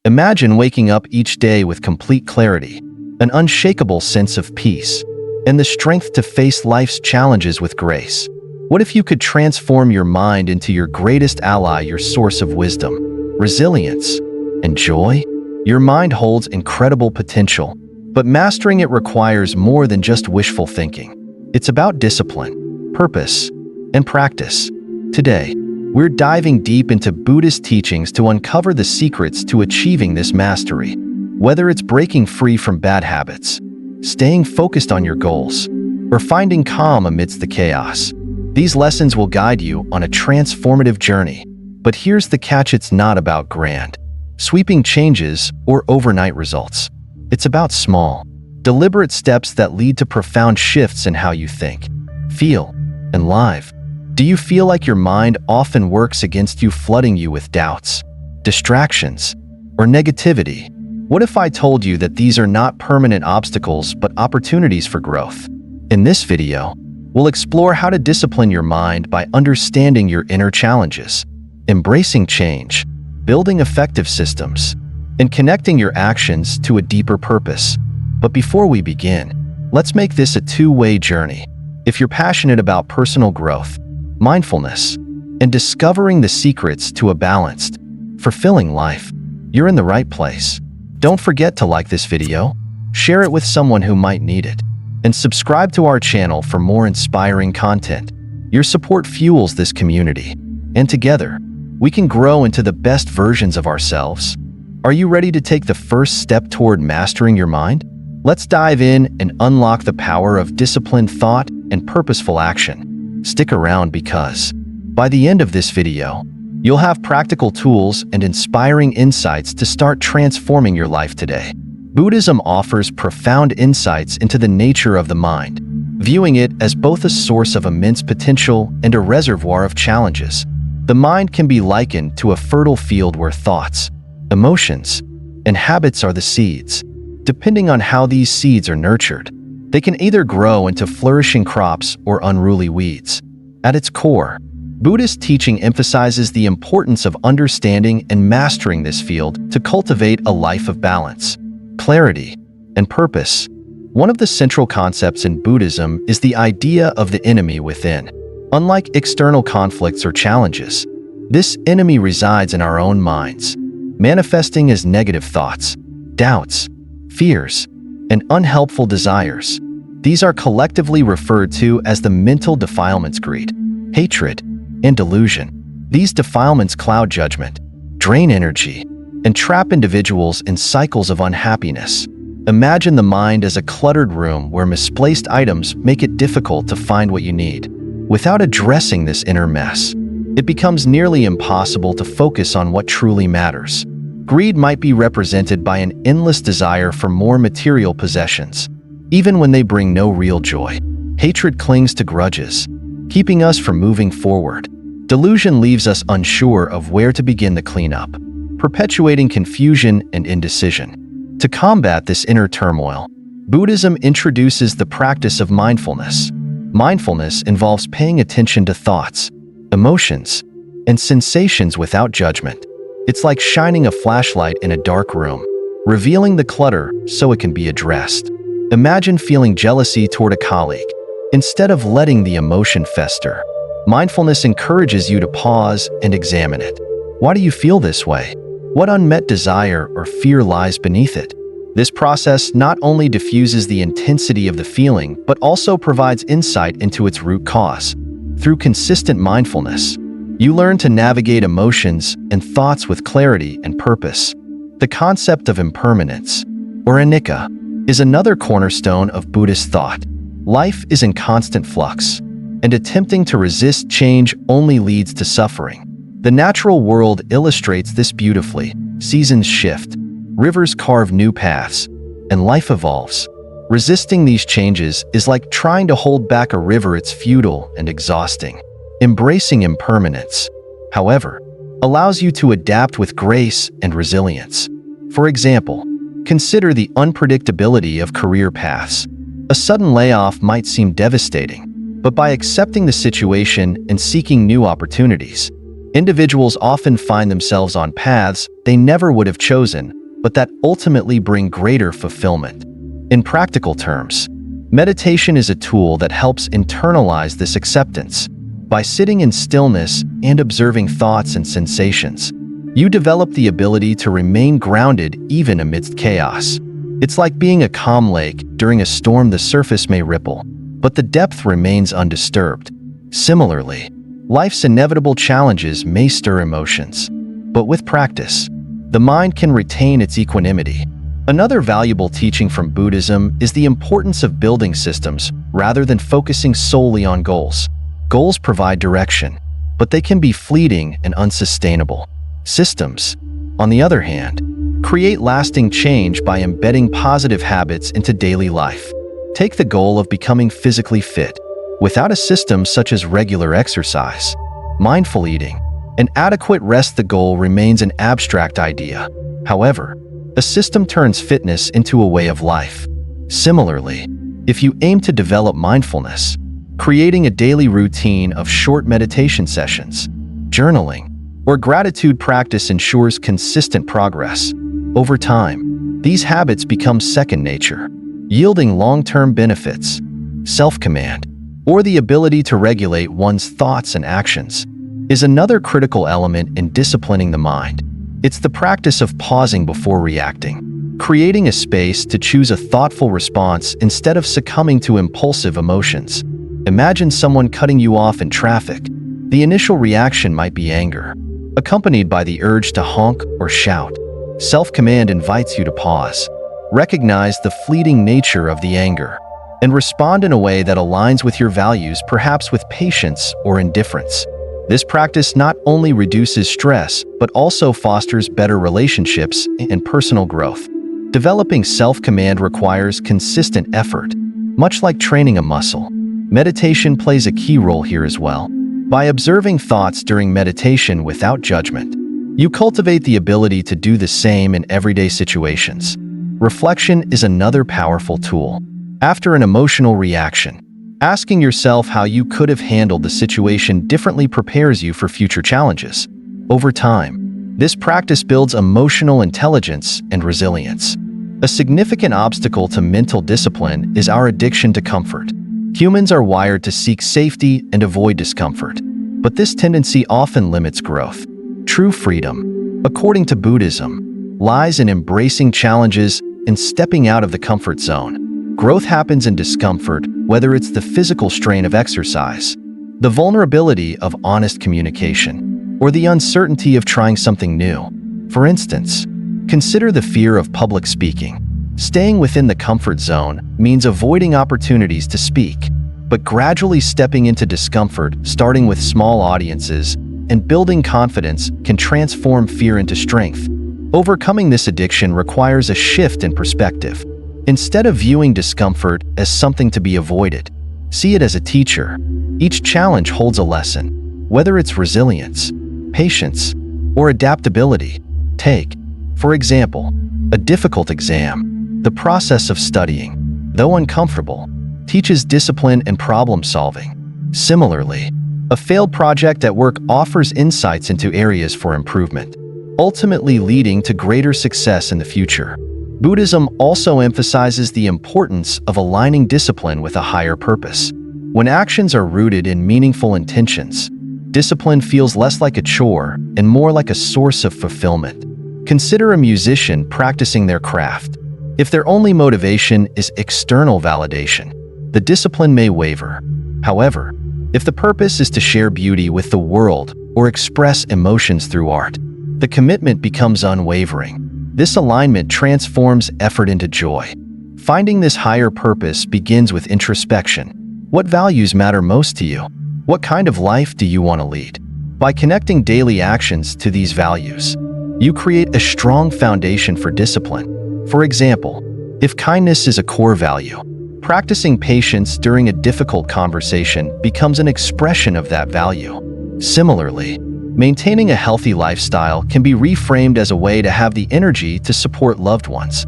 Imagine waking up each day with complete clarity, an unshakable sense of peace, and the strength to face life's challenges with grace. What if you could transform your mind into your greatest ally, your source of wisdom, resilience, and joy? Your mind holds incredible potential, but mastering it requires more than just wishful thinking. It's about discipline, purpose, and practice. Today, we're diving deep into Buddhist teachings to uncover the secrets to achieving this mastery. Whether it's breaking free from bad habits, staying focused on your goals, or finding calm amidst the chaos, these lessons will guide you on a transformative journey. But here's the catch: it's not about grand, sweeping changes or overnight results. It's about small, deliberate steps that lead to profound shifts in how you think, feel, and live. Do you feel like your mind often works against you, flooding you with doubts, distractions, or negativity? What if I told you that these are not permanent obstacles but opportunities for growth? In this video, we'll explore how to discipline your mind by understanding your inner challenges, embracing change, building effective systems, and connecting your actions to a deeper purpose. But before we begin, let's make this a two-way journey. If you're passionate about personal growth, mindfulness, and discovering the secrets to a balanced, fulfilling life, you're in the right place. Don't forget to like this video, share it with someone who might need it, and subscribe to our channel for more inspiring content. Your support fuels this community, and together, we can grow into the best versions of ourselves. Are you ready to take the first step toward mastering your mind? Let's dive in and unlock the power of disciplined thought and purposeful action. Stick around because, by the end of this video, you'll have practical tools and inspiring insights to start transforming your life today. Buddhism offers profound insights into the nature of the mind, viewing it as both a source of immense potential and a reservoir of challenges. The mind can be likened to a fertile field where thoughts, emotions, and habits are the seeds. Depending on how these seeds are nurtured, they can either grow into flourishing crops or unruly weeds. At its core, Buddhist teaching emphasizes the importance of understanding and mastering this field to cultivate a life of balance, clarity, and purpose. One of the central concepts in Buddhism is the idea of the enemy within. Unlike external conflicts or challenges, this enemy resides in our own minds, manifesting as negative thoughts, doubts, fears, and unhelpful desires. These are collectively referred to as the mental defilements: greed, hatred, and delusion. These defilements cloud judgment, drain energy, and trap individuals in cycles of unhappiness. Imagine the mind as a cluttered room where misplaced items make it difficult to find what you need. Without addressing this inner mess, it becomes nearly impossible to focus on what truly matters. Greed might be represented by an endless desire for more material possessions, even when they bring no real joy. Hatred clings to grudges, keeping us from moving forward. Delusion leaves us unsure of where to begin the cleanup, perpetuating confusion and indecision. To combat this inner turmoil, Buddhism introduces the practice of mindfulness. Mindfulness involves paying attention to thoughts, emotions, and sensations without judgment. It's like shining a flashlight in a dark room, revealing the clutter so it can be addressed. Imagine feeling jealousy toward a colleague. Instead of letting the emotion fester, mindfulness encourages you to pause and examine it. Why do you feel this way? What unmet desire or fear lies beneath it? This process not only diffuses the intensity of the feeling, but also provides insight into its root cause. Through consistent mindfulness, you learn to navigate emotions and thoughts with clarity and purpose. The concept of impermanence, or anicca, is another cornerstone of Buddhist thought. Life is in constant flux, and attempting to resist change only leads to suffering. The natural world illustrates this beautifully. Seasons shift, rivers carve new paths, and life evolves. Resisting these changes is like trying to hold back a river. It's futile and exhausting. Embracing impermanence, however, allows you to adapt with grace and resilience. For example, consider the unpredictability of career paths. A sudden layoff might seem devastating, but by accepting the situation and seeking new opportunities, Individuals often find themselves on paths they never would have chosen, but that ultimately bring greater fulfillment. In practical terms, meditation is a tool that helps internalize this acceptance. By sitting in stillness and observing thoughts and sensations, you develop the ability to remain grounded even amidst chaos. It's like being a calm lake. During a storm, the surface may ripple, but the depth remains undisturbed. Similarly, life's inevitable challenges may stir emotions, but with practice, the mind can retain its equanimity. Another valuable teaching from Buddhism is the importance of building systems rather than focusing solely on goals. Goals provide direction, but they can be fleeting and unsustainable. Systems, on the other hand, create lasting change by embedding positive habits into daily life. Take the goal of becoming physically fit. Without a system such as regular exercise, mindful eating, and adequate rest, the goal remains an abstract idea. However, a system turns fitness into a way of life. Similarly, if you aim to develop mindfulness, creating a daily routine of short meditation sessions, journaling, or gratitude practice ensures consistent progress. Over time, these habits become second nature, yielding long-term benefits. Self-command, or the ability to regulate one's thoughts and actions, is another critical element in disciplining the mind. It's the practice of pausing before reacting, creating a space to choose a thoughtful response instead of succumbing to impulsive emotions. Imagine someone cutting you off in traffic. The initial reaction might be anger, accompanied by the urge to honk or shout. Self-command invites you to pause, recognize the fleeting nature of the anger, and respond in a way that aligns with your values, perhaps with patience or indifference. This practice not only reduces stress, but also fosters better relationships and personal growth. Developing self-command requires consistent effort. Much like training a muscle, meditation plays a key role here as well. By observing thoughts during meditation without judgment, you cultivate the ability to do the same in everyday situations. Reflection is another powerful tool. After an emotional reaction, asking yourself how you could have handled the situation differently prepares you for future challenges. Over time, this practice builds emotional intelligence and resilience. A significant obstacle to mental discipline is our addiction to comfort. Humans are wired to seek safety and avoid discomfort, but this tendency often limits growth. True freedom, according to Buddhism, lies in embracing challenges and stepping out of the comfort zone. Growth happens in discomfort, whether it's the physical strain of exercise, the vulnerability of honest communication, or the uncertainty of trying something new. For instance, consider the fear of public speaking. Staying within the comfort zone means avoiding opportunities to speak, but gradually stepping into discomfort, starting with small audiences, and building confidence can transform fear into strength. Overcoming this addiction requires a shift in perspective. Instead of viewing discomfort as something to be avoided, see it as a teacher. Each challenge holds a lesson, whether it's resilience, patience, or adaptability. Take, for example, a difficult exam. The process of studying, though uncomfortable, teaches discipline and problem solving. Similarly, a failed project at work offers insights into areas for improvement, ultimately leading to greater success in the future. Buddhism also emphasizes the importance of aligning discipline with a higher purpose. When actions are rooted in meaningful intentions, discipline feels less like a chore and more like a source of fulfillment. Consider a musician practicing their craft. If their only motivation is external validation, the discipline may waver. However, if the purpose is to share beauty with the world or express emotions through art, the commitment becomes unwavering. This alignment transforms effort into joy. Finding this higher purpose begins with introspection. What values matter most to you? What kind of life do you want to lead? By connecting daily actions to these values, you create a strong foundation for discipline. For example, if kindness is a core value, practicing patience during a difficult conversation becomes an expression of that value. Similarly, maintaining a healthy lifestyle can be reframed as a way to have the energy to support loved ones.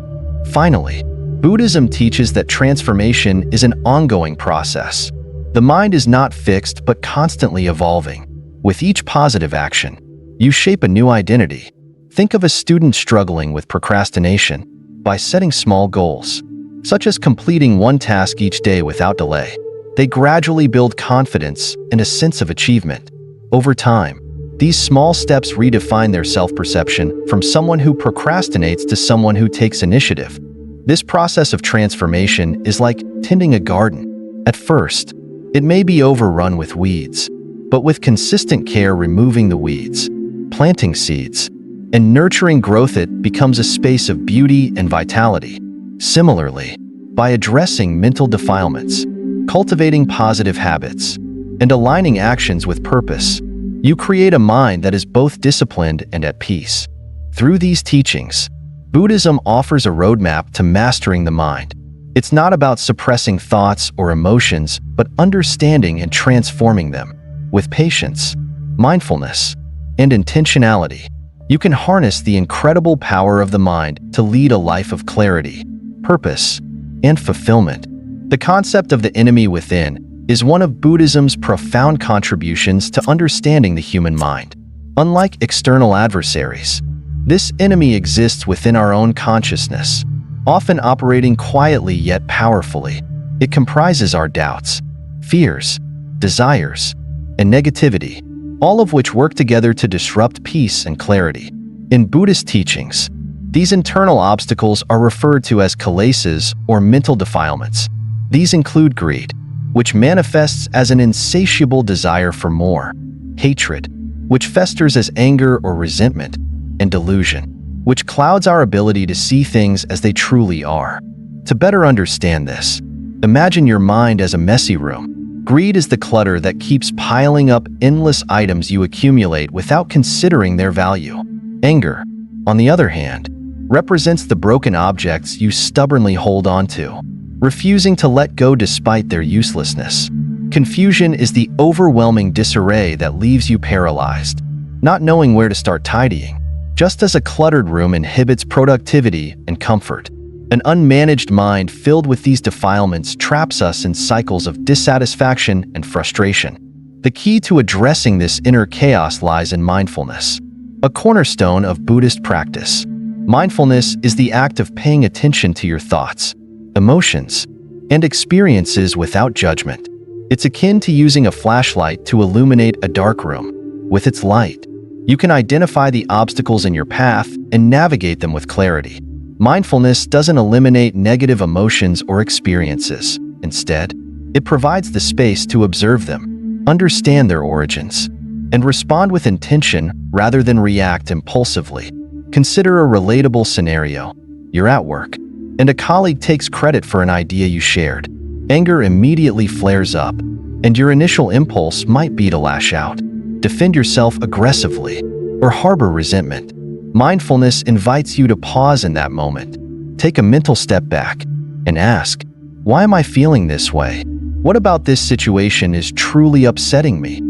Finally, Buddhism teaches that transformation is an ongoing process. The mind is not fixed but constantly evolving. With each positive action, you shape a new identity. Think of a student struggling with procrastination. By setting small goals, such as completing one task each day without delay, they gradually build confidence and a sense of achievement. Over time, these small steps redefine their self-perception from someone who procrastinates to someone who takes initiative. This process of transformation is like tending a garden. At first, it may be overrun with weeds, but with consistent care removing the weeds, planting seeds, and nurturing growth, it becomes a space of beauty and vitality. Similarly, by addressing mental defilements, cultivating positive habits, and aligning actions with purpose, you create a mind that is both disciplined and at peace. Through these teachings, Buddhism offers a roadmap to mastering the mind. It's not about suppressing thoughts or emotions, but understanding and transforming them. With patience, mindfulness, and intentionality, you can harness the incredible power of the mind to lead a life of clarity, purpose, and fulfillment. The concept of the enemy within is one of Buddhism's profound contributions to understanding the human mind. Unlike external adversaries, this enemy exists within our own consciousness, often operating quietly yet powerfully. It comprises our doubts, fears, desires, and negativity, all of which work together to disrupt peace and clarity. In Buddhist teachings, these internal obstacles are referred to as kilesas or mental defilements. These include greed, which manifests as an insatiable desire for more, hatred, which festers as anger or resentment, and delusion, which clouds our ability to see things as they truly are. To better understand this, imagine your mind as a messy room. Greed is the clutter that keeps piling up endless items you accumulate without considering their value. Anger, on the other hand, represents the broken objects you stubbornly hold on to, refusing to let go despite their uselessness. Confusion is the overwhelming disarray that leaves you paralyzed, not knowing where to start tidying. Just as a cluttered room inhibits productivity and comfort, an unmanaged mind filled with these defilements traps us in cycles of dissatisfaction and frustration. The key to addressing this inner chaos lies in mindfulness, a cornerstone of Buddhist practice. Mindfulness is the act of paying attention to your thoughts, emotions, and experiences without judgment. It's akin to using a flashlight to illuminate a dark room. With its light, you can identify the obstacles in your path and navigate them with clarity. Mindfulness doesn't eliminate negative emotions or experiences. Instead, it provides the space to observe them, understand their origins, and respond with intention rather than react impulsively. Consider a relatable scenario. You're at work, and a colleague takes credit for an idea you shared. Anger immediately flares up, and your initial impulse might be to lash out, defend yourself aggressively, or harbor resentment. Mindfulness invites you to pause in that moment. Take a mental step back and ask, why am I feeling this way? What about this situation is truly upsetting me?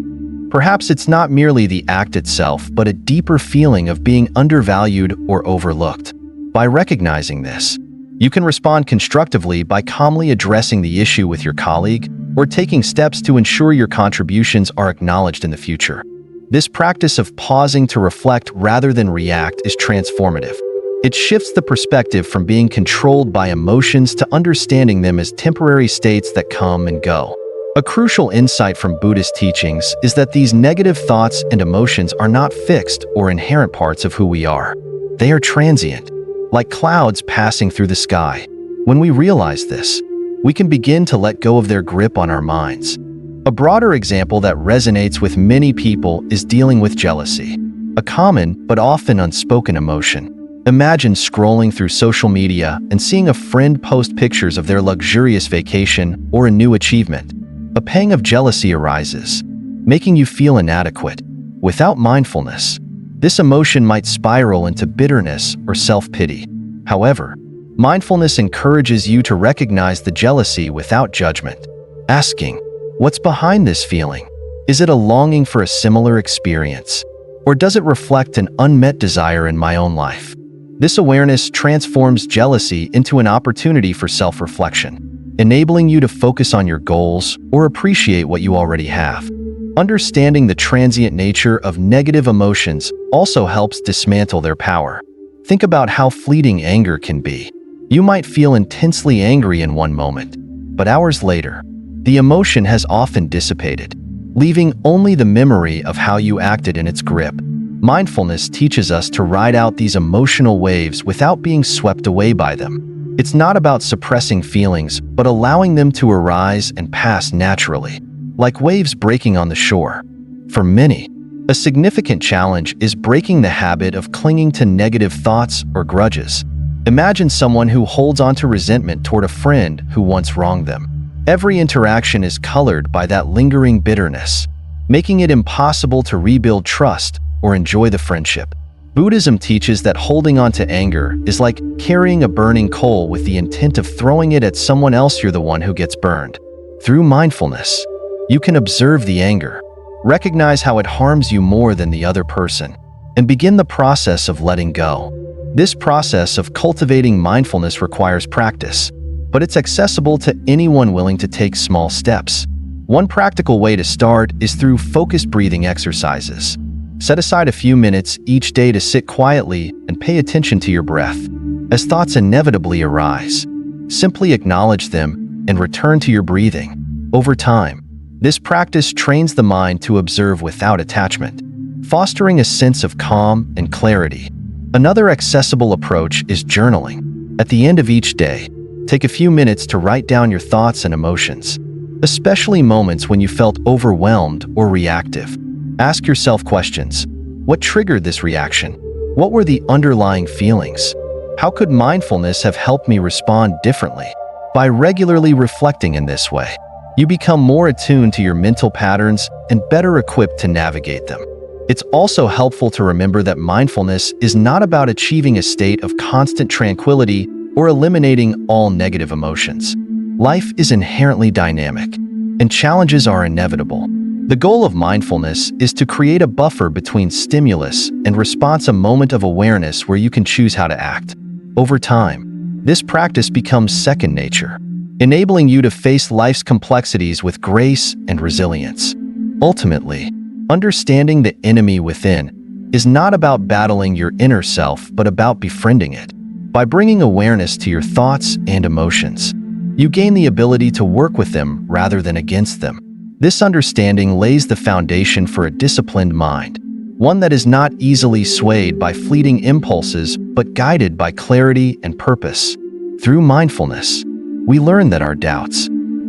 Perhaps it's not merely the act itself, but a deeper feeling of being undervalued or overlooked. By recognizing this, you can respond constructively by calmly addressing the issue with your colleague or taking steps to ensure your contributions are acknowledged in the future. This practice of pausing to reflect rather than react is transformative. It shifts the perspective from being controlled by emotions to understanding them as temporary states that come and go. A crucial insight from Buddhist teachings is that these negative thoughts and emotions are not fixed or inherent parts of who we are. They are transient, like clouds passing through the sky. When we realize this, we can begin to let go of their grip on our minds. A broader example that resonates with many people is dealing with jealousy, a common but often unspoken emotion. Imagine scrolling through social media and seeing a friend post pictures of their luxurious vacation or a new achievement. A pang of jealousy arises, making you feel inadequate. Without mindfulness, this emotion might spiral into bitterness or self-pity. However, mindfulness encourages you to recognize the jealousy without judgment, asking, what's behind this feeling? Is it a longing for a similar experience? Or does it reflect an unmet desire in my own life? This awareness transforms jealousy into an opportunity for self-reflection, enabling you to focus on your goals or appreciate what you already have. Understanding the transient nature of negative emotions also helps dismantle their power. Think about how fleeting anger can be. You might feel intensely angry in one moment, but hours later, the emotion has often dissipated, leaving only the memory of how you acted in its grip. Mindfulness teaches us to ride out these emotional waves without being swept away by them. It's not about suppressing feelings, but allowing them to arise and pass naturally, like waves breaking on the shore. For many, a significant challenge is breaking the habit of clinging to negative thoughts or grudges. Imagine someone who holds on to resentment toward a friend who once wronged them. Every interaction is colored by that lingering bitterness, making it impossible to rebuild trust or enjoy the friendship. Buddhism teaches that holding on to anger is like carrying a burning coal with the intent of throwing it at someone else. You're the one who gets burned. Through mindfulness, you can observe the anger, recognize how it harms you more than the other person, and begin the process of letting go. This process of cultivating mindfulness requires practice, but it's accessible to anyone willing to take small steps. One practical way to start is through focused breathing exercises. Set aside a few minutes each day to sit quietly and pay attention to your breath. As thoughts inevitably arise, simply acknowledge them and return to your breathing. Over time, this practice trains the mind to observe without attachment, fostering a sense of calm and clarity. Another accessible approach is journaling. At the end of each day, take a few minutes to write down your thoughts and emotions, especially moments when you felt overwhelmed or reactive. Ask yourself questions. What triggered this reaction? What were the underlying feelings? How could mindfulness have helped me respond differently? By regularly reflecting in this way, you become more attuned to your mental patterns and better equipped to navigate them. It's also helpful to remember that mindfulness is not about achieving a state of constant tranquility or eliminating all negative emotions. Life is inherently dynamic, and challenges are inevitable. The goal of mindfulness is to create a buffer between stimulus and response, a moment of awareness where you can choose how to act. Over time, this practice becomes second nature, enabling you to face life's complexities with grace and resilience. Ultimately, understanding the enemy within is not about battling your inner self, but about befriending it. By bringing awareness to your thoughts and emotions, you gain the ability to work with them rather than against them. This understanding lays the foundation for a disciplined mind, one that is not easily swayed by fleeting impulses but guided by clarity and purpose. Through mindfulness, we learn that our doubts,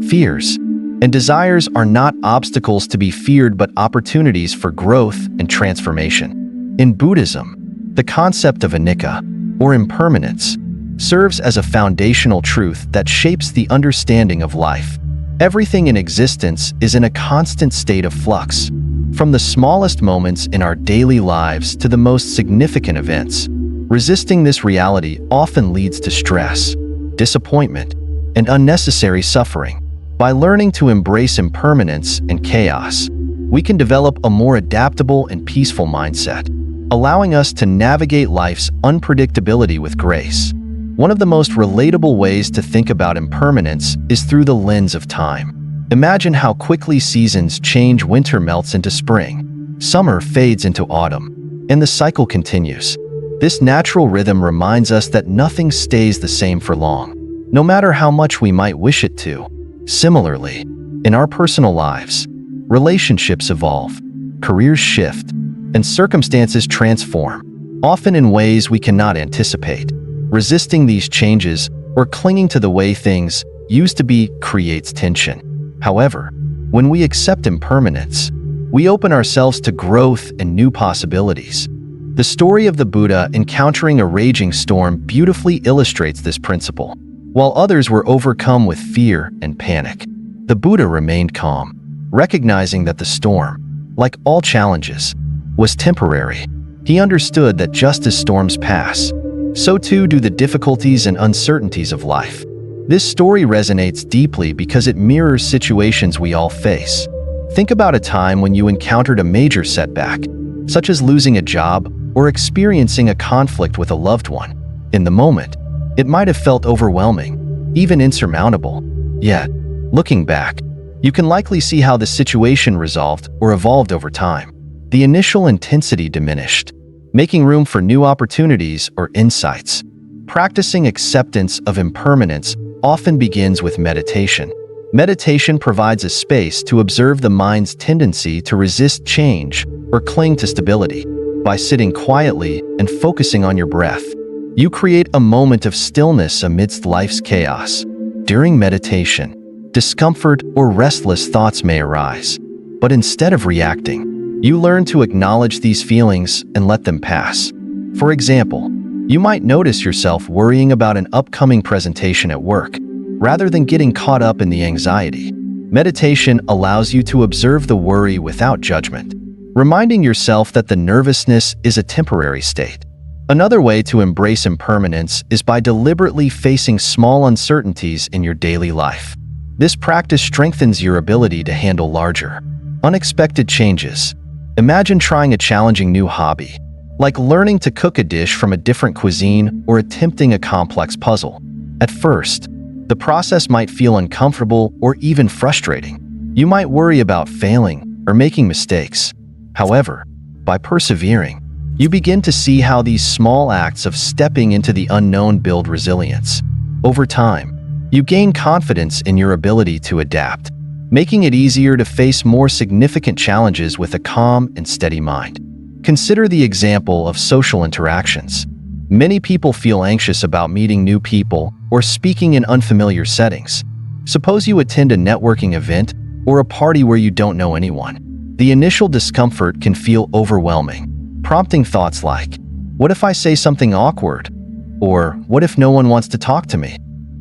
fears, and desires are not obstacles to be feared but opportunities for growth and transformation. In Buddhism, the concept of anicca, or impermanence, serves as a foundational truth that shapes the understanding of life. Everything in existence is in a constant state of flux, from the smallest moments in our daily lives to the most significant events. Resisting this reality often leads to stress, disappointment, and unnecessary suffering. By learning to embrace impermanence and chaos, we can develop a more adaptable and peaceful mindset, allowing us to navigate life's unpredictability with grace. One of the most relatable ways to think about impermanence is through the lens of time. Imagine how quickly seasons change. Winter melts into spring, summer fades into autumn, and the cycle continues. This natural rhythm reminds us that nothing stays the same for long, no matter how much we might wish it to. Similarly, in our personal lives, relationships evolve, careers shift, and circumstances transform, often in ways we cannot anticipate. Resisting these changes or clinging to the way things used to be creates tension. However, when we accept impermanence, we open ourselves to growth and new possibilities. The story of the Buddha encountering a raging storm beautifully illustrates this principle. While others were overcome with fear and panic, the Buddha remained calm, recognizing that the storm, like all challenges, was temporary. He understood that just as storms pass, so too do the difficulties and uncertainties of life. This story resonates deeply because it mirrors situations we all face. Think about a time when you encountered a major setback, such as losing a job or experiencing a conflict with a loved one. In the moment, it might have felt overwhelming, even insurmountable. Yet, looking back, You can likely see how the situation resolved or evolved over time. The initial intensity diminished, making room for new opportunities or insights. Practicing acceptance of impermanence often begins with meditation. Meditation provides a space to observe the mind's tendency to resist change or cling to stability. By sitting quietly and focusing on your breath, you create a moment of stillness amidst life's chaos. During meditation, discomfort or restless thoughts may arise, but instead of reacting, you learn to acknowledge these feelings and let them pass. For example, you might notice yourself worrying about an upcoming presentation at work, rather than getting caught up in the anxiety. Meditation allows you to observe the worry without judgment, reminding yourself that the nervousness is a temporary state. Another way to embrace impermanence is by deliberately facing small uncertainties in your daily life. This practice strengthens your ability to handle larger, unexpected changes. Imagine trying a challenging new hobby, like learning to cook a dish from a different cuisine or attempting a complex puzzle. At first, the process might feel uncomfortable or even frustrating. You might worry about failing or making mistakes. However, by persevering, you begin to see how these small acts of stepping into the unknown build resilience. Over time, you gain confidence in your ability to adapt, making it easier to face more significant challenges with a calm and steady mind. Consider the example of social interactions. Many people feel anxious about meeting new people or speaking in unfamiliar settings. Suppose you attend a networking event or a party where you don't know anyone. The initial discomfort can feel overwhelming, prompting thoughts like, "What if I say something awkward?" Or, "What if no one wants to talk to me?"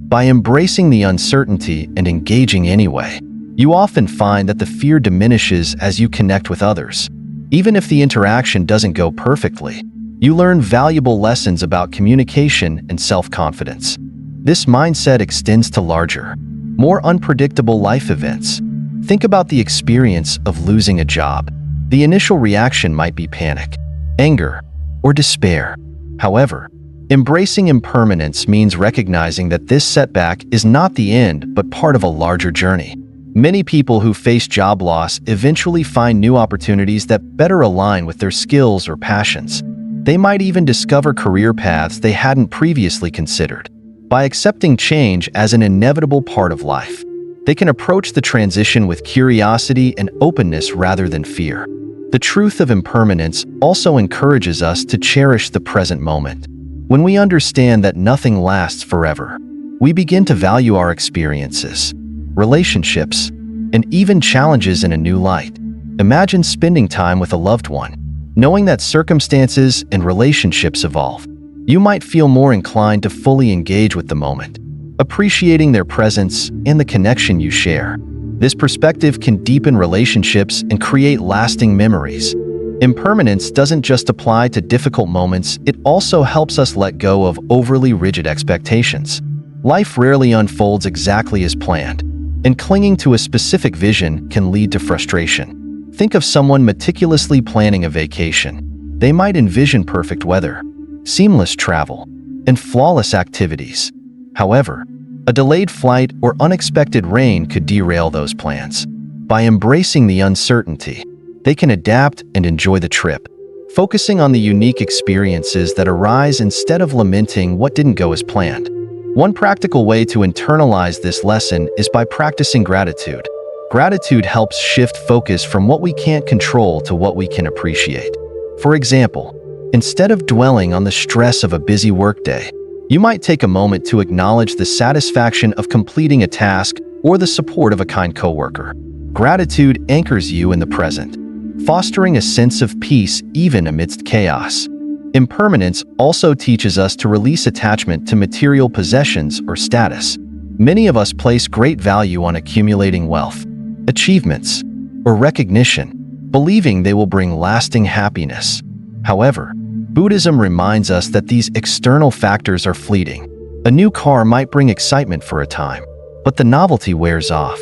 By embracing the uncertainty and engaging anyway, you often find that the fear diminishes as you connect with others. Even if the interaction doesn't go perfectly, you learn valuable lessons about communication and self-confidence. This mindset extends to larger, more unpredictable life events. Think about the experience of losing a job. The initial reaction might be panic, anger, or despair. However, embracing impermanence means recognizing that this setback is not the end but part of a larger journey. Many people who face job loss eventually find new opportunities that better align with their skills or passions. They might even discover career paths they hadn't previously considered. By accepting change as an inevitable part of life, they can approach the transition with curiosity and openness rather than fear. The truth of impermanence also encourages us to cherish the present moment. When we understand that nothing lasts forever, we begin to value our experiences, relationships, and even challenges in a new light. Imagine spending time with a loved one, knowing that circumstances and relationships evolve. You might feel more inclined to fully engage with the moment, appreciating their presence and the connection you share. This perspective can deepen relationships and create lasting memories. Impermanence doesn't just apply to difficult moments, it also helps us let go of overly rigid expectations. Life rarely unfolds exactly as planned, and clinging to a specific vision can lead to frustration. Think of someone meticulously planning a vacation. They might envision perfect weather, seamless travel, and flawless activities. However, a delayed flight or unexpected rain could derail those plans. By embracing the uncertainty, they can adapt and enjoy the trip, focusing on the unique experiences that arise instead of lamenting what didn't go as planned. One practical way to internalize this lesson is by practicing gratitude. Gratitude helps shift focus from what we can't control to what we can appreciate. For example, instead of dwelling on the stress of a busy workday, you might take a moment to acknowledge the satisfaction of completing a task or the support of a kind coworker. Gratitude anchors you in the present, fostering a sense of peace even amidst chaos. Impermanence also teaches us to release attachment to material possessions or status. Many of us place great value on accumulating wealth, achievements, or recognition, believing they will bring lasting happiness. However, Buddhism reminds us that these external factors are fleeting. A new car might bring excitement for a time, but the novelty wears off.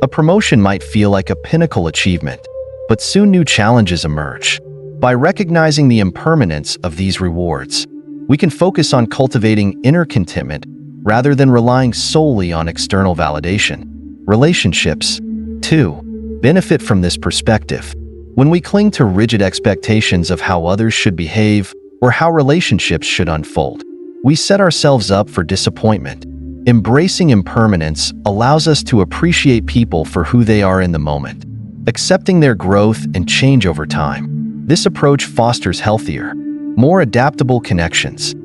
A promotion might feel like a pinnacle achievement, but soon new challenges emerge. By recognizing the impermanence of these rewards, we can focus on cultivating inner contentment rather than relying solely on external validation. Relationships, 2. Benefit from this perspective. When we cling to rigid expectations of how others should behave or how relationships should unfold, we set ourselves up for disappointment. Embracing impermanence allows us to appreciate people for who they are in the moment, accepting their growth and change over time. This approach fosters healthier, more adaptable connections,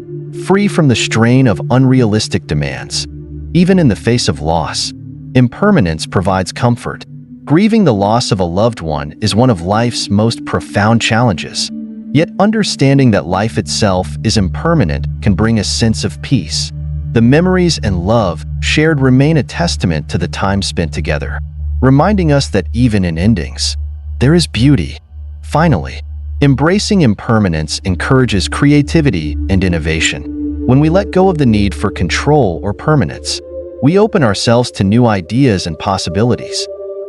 free from the strain of unrealistic demands. Even in the face of loss, impermanence provides comfort. Grieving the loss of a loved one is one of life's most profound challenges. Yet understanding that life itself is impermanent can bring a sense of peace. The memories and love shared remain a testament to the time spent together, reminding us that even in endings, there is beauty. Finally, embracing impermanence encourages creativity and innovation. When we let go of the need for control or permanence, we open ourselves to new ideas and possibilities.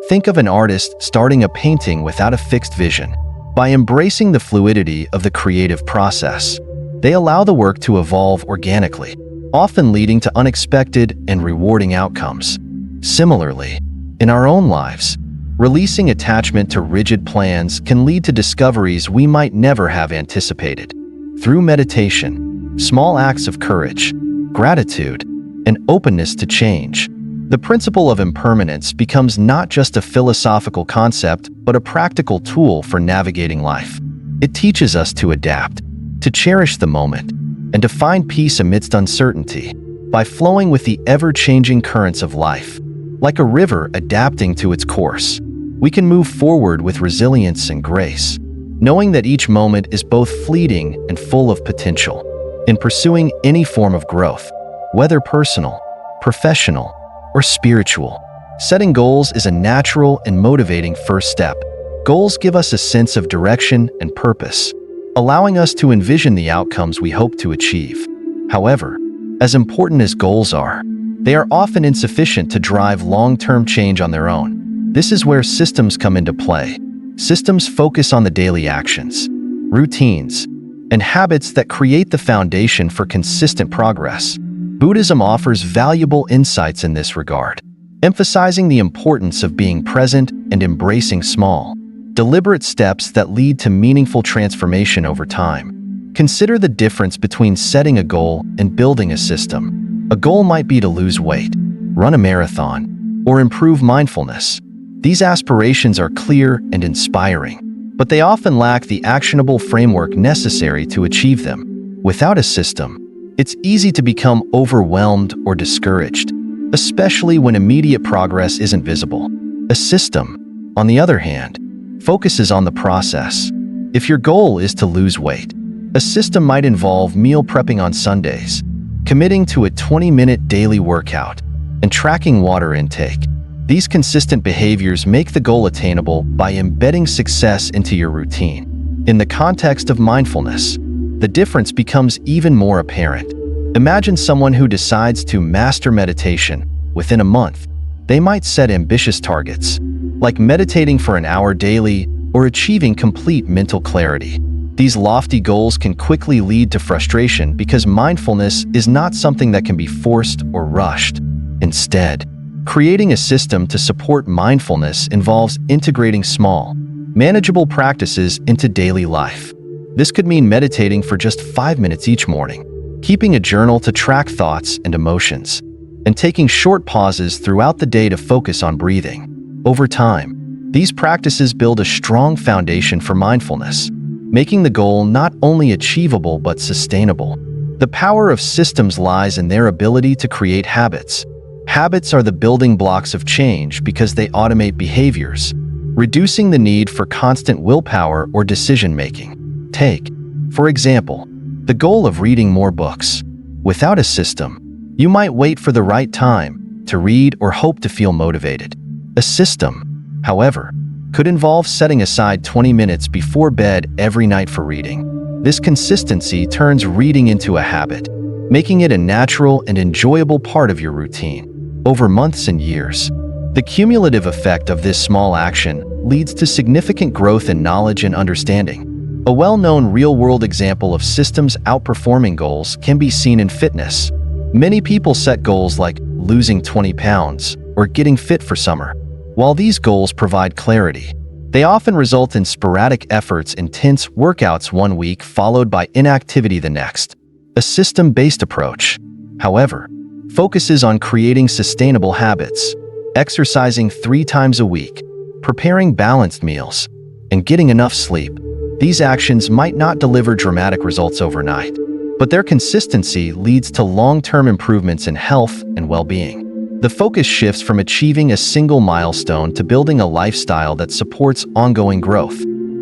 Think of an artist starting a painting without a fixed vision. By embracing the fluidity of the creative process, they allow the work to evolve organically, often leading to unexpected and rewarding outcomes. Similarly, in our own lives, releasing attachment to rigid plans can lead to discoveries we might never have anticipated. Through meditation, small acts of courage, gratitude, and openness to change, the principle of impermanence becomes not just a philosophical concept, but a practical tool for navigating life. It teaches us to adapt, to cherish the moment, and to find peace amidst uncertainty. By flowing with the ever-changing currents of life, like a river adapting to its course, we can move forward with resilience and grace, knowing that each moment is both fleeting and full of potential. In pursuing any form of growth, whether personal, professional, or spiritual, setting goals is a natural and motivating first step. Goals give us a sense of direction and purpose, allowing us to envision the outcomes we hope to achieve. However, as important as goals are, they are often insufficient to drive long-term change on their own. This is where systems come into play. Systems focus on the daily actions, routines, and habits that create the foundation for consistent progress. Buddhism offers valuable insights in this regard, emphasizing the importance of being present and embracing small, deliberate steps that lead to meaningful transformation over time. Consider the difference between setting a goal and building a system. A goal might be to lose weight, run a marathon, or improve mindfulness. These aspirations are clear and inspiring, but they often lack the actionable framework necessary to achieve them. Without a system, it's easy to become overwhelmed or discouraged, especially when immediate progress isn't visible. A system, on the other hand, focuses on the process. If your goal is to lose weight, a system might involve meal prepping on Sundays, committing to a 20-minute daily workout, and tracking water intake. These consistent behaviors make the goal attainable by embedding success into your routine. In the context of mindfulness, the difference becomes even more apparent. Imagine someone who decides to master meditation. Within a month, they might set ambitious targets, like meditating for an hour daily or achieving complete mental clarity. These lofty goals can quickly lead to frustration because mindfulness is not something that can be forced or rushed. Instead, creating a system to support mindfulness involves integrating small, manageable practices into daily life. This could mean meditating for just 5 minutes each morning, keeping a journal to track thoughts and emotions, and taking short pauses throughout the day to focus on breathing. Over time, these practices build a strong foundation for mindfulness, making the goal not only achievable but sustainable. The power of systems lies in their ability to create habits. Habits are the building blocks of change because they automate behaviors, reducing the need for constant willpower or decision-making. Take, for example, the goal of reading more books. Without a system, you might wait for the right time to read or hope to feel motivated. A system, however, could involve setting aside 20 minutes before bed every night for reading. This consistency turns reading into a habit, making it a natural and enjoyable part of your routine. Over months and years, the cumulative effect of this small action leads to significant growth in knowledge and understanding. A well-known real-world example of systems outperforming goals can be seen in fitness. Many people set goals like losing 20 pounds or getting fit for summer. While these goals provide clarity, they often result in sporadic efforts, intense workouts one week followed by inactivity the next. A system-based approach, however, focuses on creating sustainable habits, exercising 3 times a week, preparing balanced meals, and getting enough sleep. These actions might not deliver dramatic results overnight, but their consistency leads to long-term improvements in health and well-being. The focus shifts from achieving a single milestone to building a lifestyle that supports ongoing growth.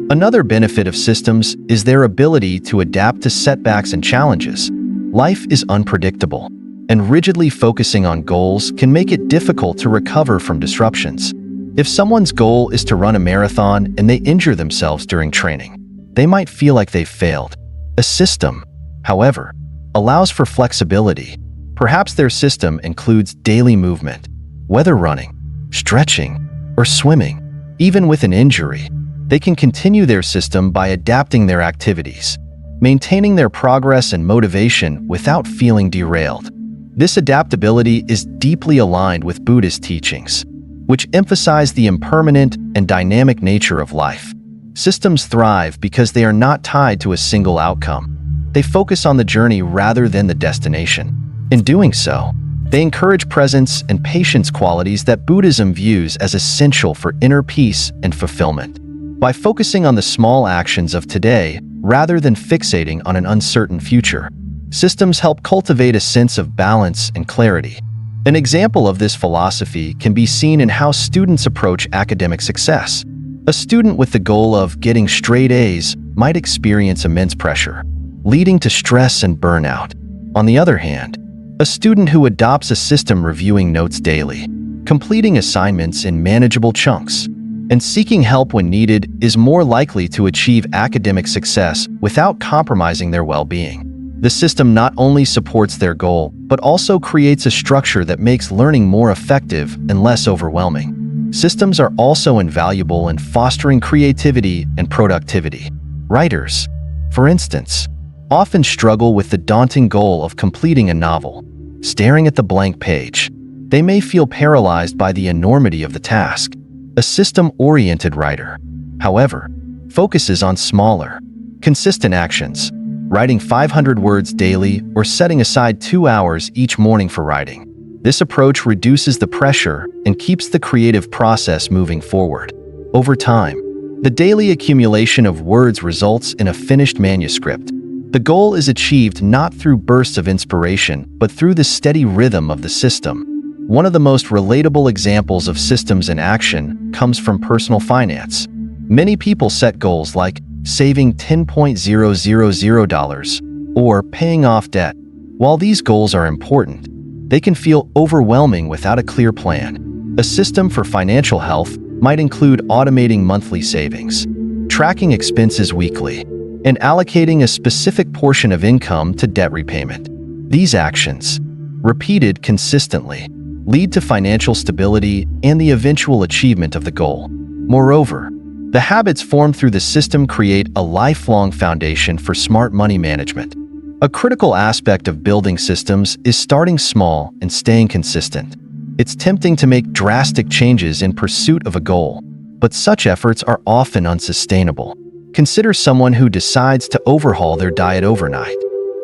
Another benefit of systems is their ability to adapt to setbacks and challenges. Life is unpredictable, and rigidly focusing on goals can make it difficult to recover from disruptions. If someone's goal is to run a marathon and they injure themselves during training, they might feel like they've failed. A system, however, allows for flexibility. Perhaps their system includes daily movement, whether running, stretching, or swimming. Even with an injury, they can continue their system by adapting their activities, maintaining their progress and motivation without feeling derailed. This adaptability is deeply aligned with Buddhist teachings, which emphasize the impermanent and dynamic nature of life. Systems thrive because they are not tied to a single outcome. They focus on the journey rather than the destination. In doing so, they encourage presence and patience, qualities that Buddhism views as essential for inner peace and fulfillment. By focusing on the small actions of today rather than fixating on an uncertain future, systems help cultivate a sense of balance and clarity. An example of this philosophy can be seen in how students approach academic success. A student with the goal of getting straight A's might experience immense pressure, leading to stress and burnout. On the other hand, a student who adopts a system, reviewing notes daily, completing assignments in manageable chunks, and seeking help when needed is more likely to achieve academic success without compromising their well-being. The system not only supports their goal, but also creates a structure that makes learning more effective and less overwhelming. Systems are also invaluable in fostering creativity and productivity. Writers, for instance, often struggle with the daunting goal of completing a novel. Staring at the blank page, they may feel paralyzed by the enormity of the task. A system-oriented writer, however, focuses on smaller, consistent actions, writing 500 words daily or setting aside 2 hours each morning for writing. This approach reduces the pressure and keeps the creative process moving forward. Over time, the daily accumulation of words results in a finished manuscript. The goal is achieved not through bursts of inspiration, but through the steady rhythm of the system. One of the most relatable examples of systems in action comes from personal finance. Many people set goals like saving $10,000 or paying off debt. While these goals are important, they can feel overwhelming without a clear plan. A system for financial health might include automating monthly savings, tracking expenses weekly, and allocating a specific portion of income to debt repayment. These actions, repeated consistently, lead to financial stability and the eventual achievement of the goal. Moreover, the habits formed through the system create a lifelong foundation for smart money management. A critical aspect of building systems is starting small and staying consistent. It's tempting to make drastic changes in pursuit of a goal, but such efforts are often unsustainable. Consider someone who decides to overhaul their diet overnight,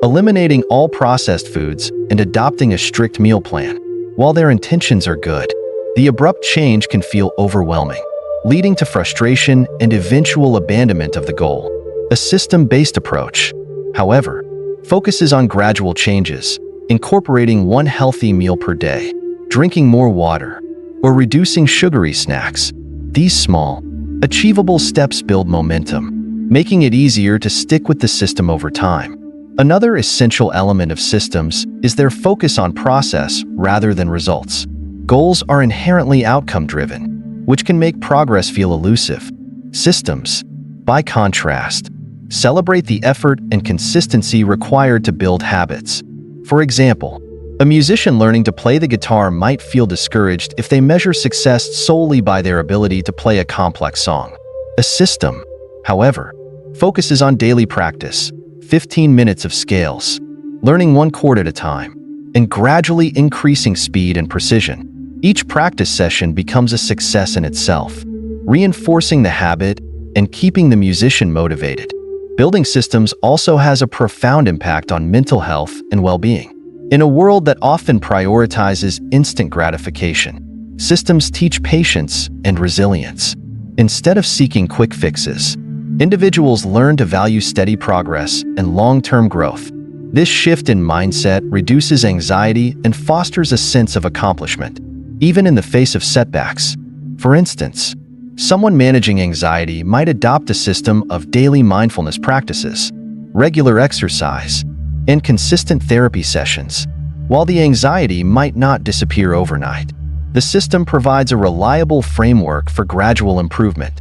eliminating all processed foods and adopting a strict meal plan. While their intentions are good, the abrupt change can feel overwhelming, leading to frustration and eventual abandonment of the goal. A system-based approach, however, focuses on gradual changes, incorporating one healthy meal per day, drinking more water, or reducing sugary snacks. These small, achievable steps build momentum, making it easier to stick with the system over time. Another essential element of systems is their focus on process rather than results. Goals are inherently outcome-driven, which can make progress feel elusive. Systems, by contrast, celebrate the effort and consistency required to build habits. For example, a musician learning to play the guitar might feel discouraged if they measure success solely by their ability to play a complex song. A system, however, focuses on daily practice, 15 minutes of scales, learning one chord at a time, and gradually increasing speed and precision. Each practice session becomes a success in itself, reinforcing the habit and keeping the musician motivated. Building systems also has a profound impact on mental health and well-being. In a world that often prioritizes instant gratification, systems teach patience and resilience. Instead of seeking quick fixes, individuals learn to value steady progress and long-term growth. This shift in mindset reduces anxiety and fosters a sense of accomplishment, even in the face of setbacks. For instance, someone managing anxiety might adopt a system of daily mindfulness practices, regular exercise, and consistent therapy sessions. While the anxiety might not disappear overnight, the system provides a reliable framework for gradual improvement.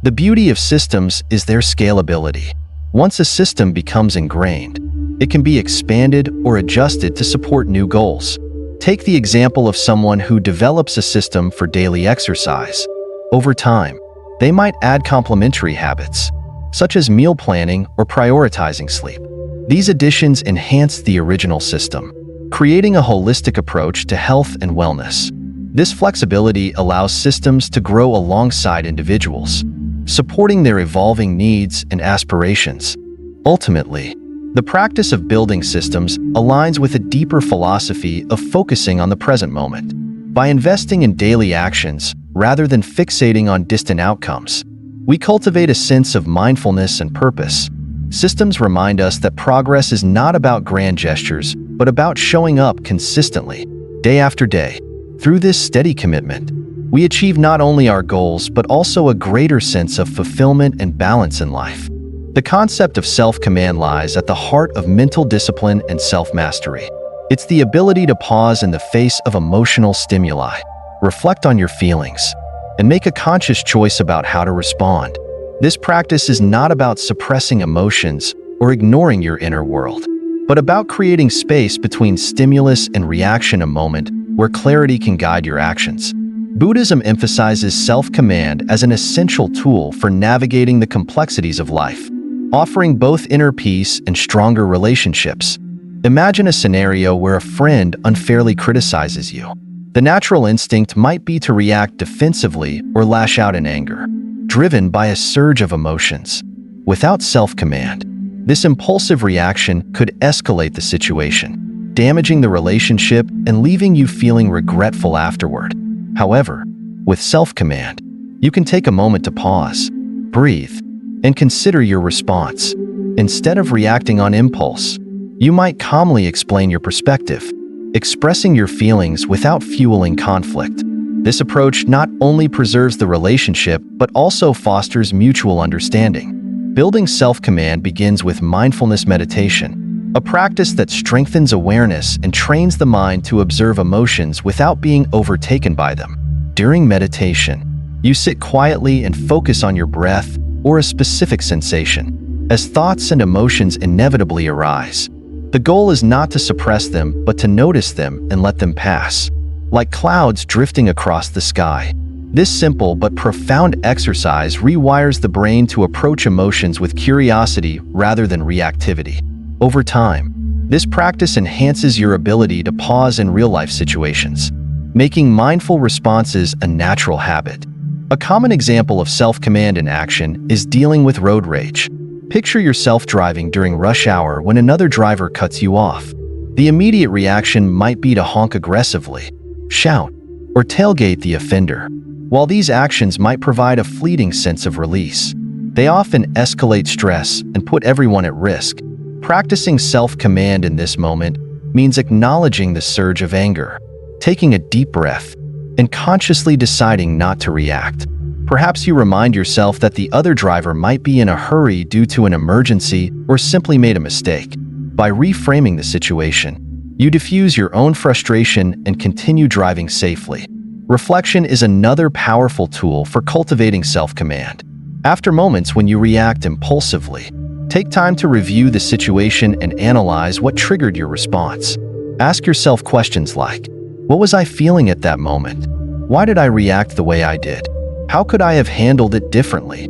The beauty of systems is their scalability. Once a system becomes ingrained, it can be expanded or adjusted to support new goals. Take the example of someone who develops a system for daily exercise. Over time, they might add complementary habits, such as meal planning or prioritizing sleep. These additions enhance the original system, creating a holistic approach to health and wellness. This flexibility allows systems to grow alongside individuals, supporting their evolving needs and aspirations. Ultimately, the practice of building systems aligns with a deeper philosophy of focusing on the present moment. By investing in daily actions rather than fixating on distant outcomes, we cultivate a sense of mindfulness and purpose. Systems remind us that progress is not about grand gestures, but about showing up consistently, day after day. Through this steady commitment, we achieve not only our goals, but also a greater sense of fulfillment and balance in life. The concept of self-command lies at the heart of mental discipline and self-mastery. It's the ability to pause in the face of emotional stimuli, reflect on your feelings, and make a conscious choice about how to respond. This practice is not about suppressing emotions or ignoring your inner world, but about creating space between stimulus and reaction, a moment where clarity can guide your actions. Buddhism emphasizes self-command as an essential tool for navigating the complexities of life, offering both inner peace and stronger relationships. Imagine a scenario where a friend unfairly criticizes you. The natural instinct might be to react defensively or lash out in anger, driven by a surge of emotions. Without self-command, this impulsive reaction could escalate the situation, damaging the relationship and leaving you feeling regretful afterward. However, with self-command, you can take a moment to pause, breathe, and consider your response. Instead of reacting on impulse, you might calmly explain your perspective, expressing your feelings without fueling conflict. This approach not only preserves the relationship, but also fosters mutual understanding. Building self-command begins with mindfulness meditation, a practice that strengthens awareness and trains the mind to observe emotions without being overtaken by them. During meditation, you sit quietly and focus on your breath or a specific sensation. As thoughts and emotions inevitably arise, the goal is not to suppress them, but to notice them and let them pass, like clouds drifting across the sky. This simple but profound exercise rewires the brain to approach emotions with curiosity rather than reactivity. Over time, this practice enhances your ability to pause in real-life situations, making mindful responses a natural habit. A common example of self-command in action is dealing with road rage. Picture yourself driving during rush hour when another driver cuts you off. The immediate reaction might be to honk aggressively, shout, or tailgate the offender. While these actions might provide a fleeting sense of release, they often escalate stress and put everyone at risk. Practicing self-command in this moment means acknowledging the surge of anger, taking a deep breath, and consciously deciding not to react. Perhaps you remind yourself that the other driver might be in a hurry due to an emergency or simply made a mistake. By reframing the situation, you diffuse your own frustration and continue driving safely. Reflection is another powerful tool for cultivating self-command. After moments when you react impulsively, take time to review the situation and analyze what triggered your response. Ask yourself questions like, what was I feeling at that moment? Why did I react the way I did? How could I have handled it differently?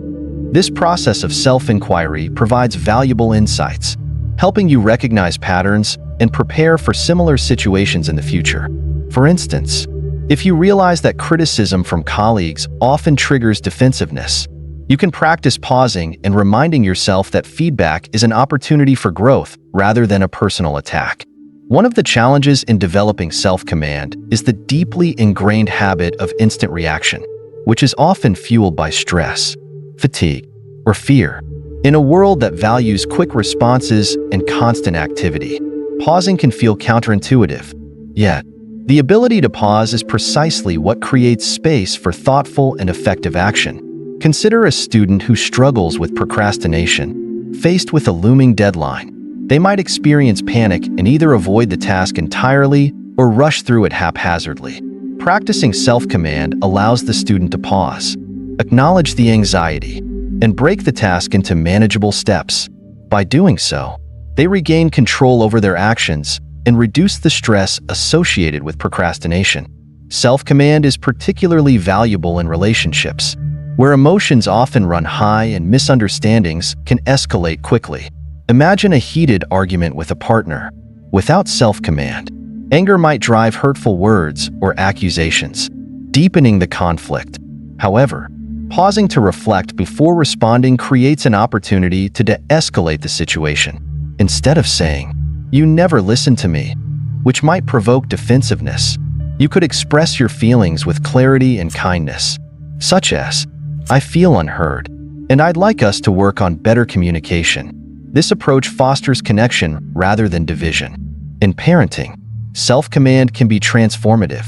This process of self-inquiry provides valuable insights, helping you recognize patterns and prepare for similar situations in the future. For instance, If you realize that criticism from colleagues often triggers defensiveness, you can practice pausing and reminding yourself that feedback is an opportunity for growth rather than a personal attack. One of the challenges in developing self-command is the deeply ingrained habit of instant reaction, which is often fueled by stress, fatigue, or fear. In a world that values quick responses and constant activity, pausing can feel counterintuitive. Yet, the ability to pause is precisely what creates space for thoughtful and effective action. Consider a student who struggles with procrastination. Faced with a looming deadline, they might experience panic and either avoid the task entirely or rush through it haphazardly. Practicing self-command allows the student to pause, acknowledge the anxiety, and break the task into manageable steps. By doing so, they regain control over their actions and reduce the stress associated with procrastination. Self-command is particularly valuable in relationships, where emotions often run high and misunderstandings can escalate quickly. Imagine a heated argument with a partner. Without self-command, anger might drive hurtful words or accusations, deepening the conflict. However, pausing to reflect before responding creates an opportunity to de-escalate the situation. Instead of saying, "You never listen to me," which might provoke defensiveness, you could express your feelings with clarity and kindness, such as, "I feel unheard, and I'd like us to work on better communication." This approach fosters connection rather than division. In parenting, self-command can be transformative.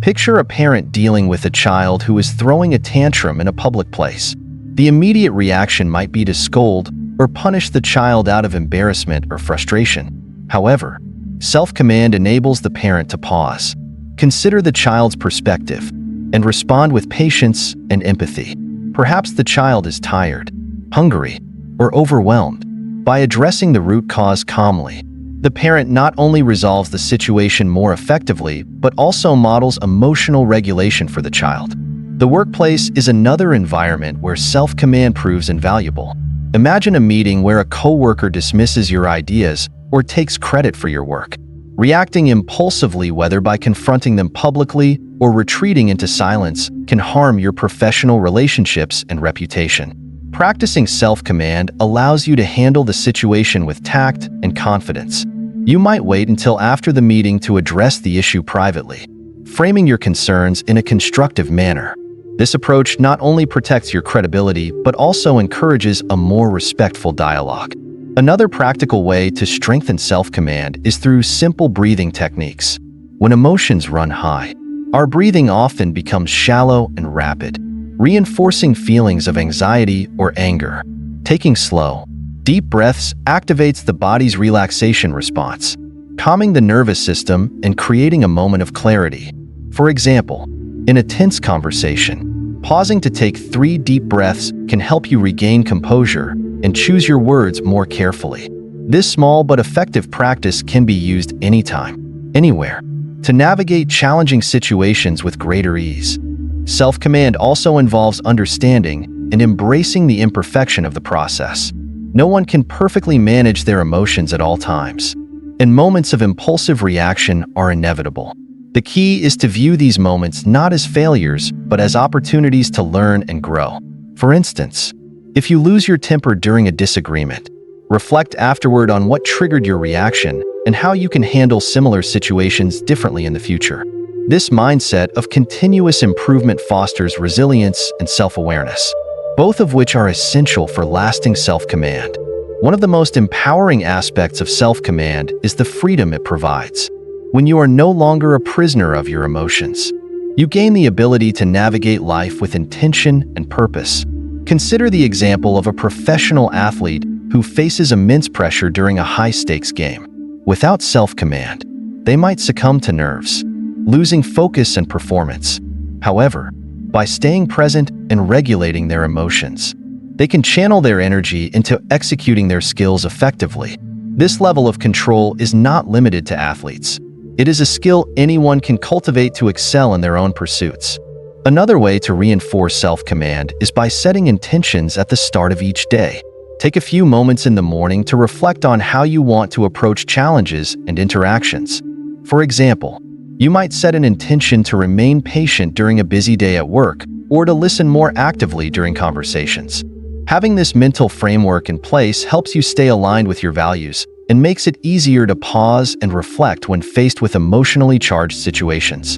Picture a parent dealing with a child who is throwing a tantrum in a public place. The immediate reaction might be to scold or punish the child out of embarrassment or frustration. However, self-command enables the parent to pause, consider the child's perspective, and respond with patience and empathy. Perhaps the child is tired, hungry, or overwhelmed. By addressing the root cause calmly, the parent not only resolves the situation more effectively, but also models emotional regulation for the child. The workplace is another environment where self-command proves invaluable. Imagine a meeting where a coworker dismisses your ideas or takes credit for your work. Reacting impulsively, whether by confronting them publicly or retreating into silence, can harm your professional relationships and reputation. Practicing self-command allows you to handle the situation with tact and confidence. You might wait until after the meeting to address the issue privately, framing your concerns in a constructive manner. This approach not only protects your credibility, but also encourages a more respectful dialogue. Another practical way to strengthen self-command is through simple breathing techniques. When emotions run high, our breathing often becomes shallow and rapid, reinforcing feelings of anxiety or anger. Taking slow, deep breaths activates the body's relaxation response, calming the nervous system and creating a moment of clarity. For example, in a tense conversation, pausing to take 3 deep breaths can help you regain composure and choose your words more carefully. This small but effective practice can be used anytime, anywhere, to navigate challenging situations with greater ease. Self-command also involves understanding and embracing the imperfection of the process. No one can perfectly manage their emotions at all times, and moments of impulsive reaction are inevitable. The key is to view these moments not as failures, but as opportunities to learn and grow. For instance, if you lose your temper during a disagreement, reflect afterward on what triggered your reaction and how you can handle similar situations differently in the future. This mindset of continuous improvement fosters resilience and self-awareness, both of which are essential for lasting self-command. One of the most empowering aspects of self-command is the freedom it provides. When you are no longer a prisoner of your emotions, you gain the ability to navigate life with intention and purpose. Consider the example of a professional athlete who faces immense pressure during a high-stakes game. Without self-command, they might succumb to nerves, losing focus and performance. However, by staying present and regulating their emotions, they can channel their energy into executing their skills effectively. This level of control is not limited to athletes. It is a skill anyone can cultivate to excel in their own pursuits. Another way to reinforce self-command is by setting intentions at the start of each day. Take a few moments in the morning to reflect on how you want to approach challenges and interactions. For example, You might set an intention to remain patient during a busy day at work or to listen more actively during conversations. Having this mental framework in place helps you stay aligned with your values and makes it easier to pause and reflect when faced with emotionally charged situations.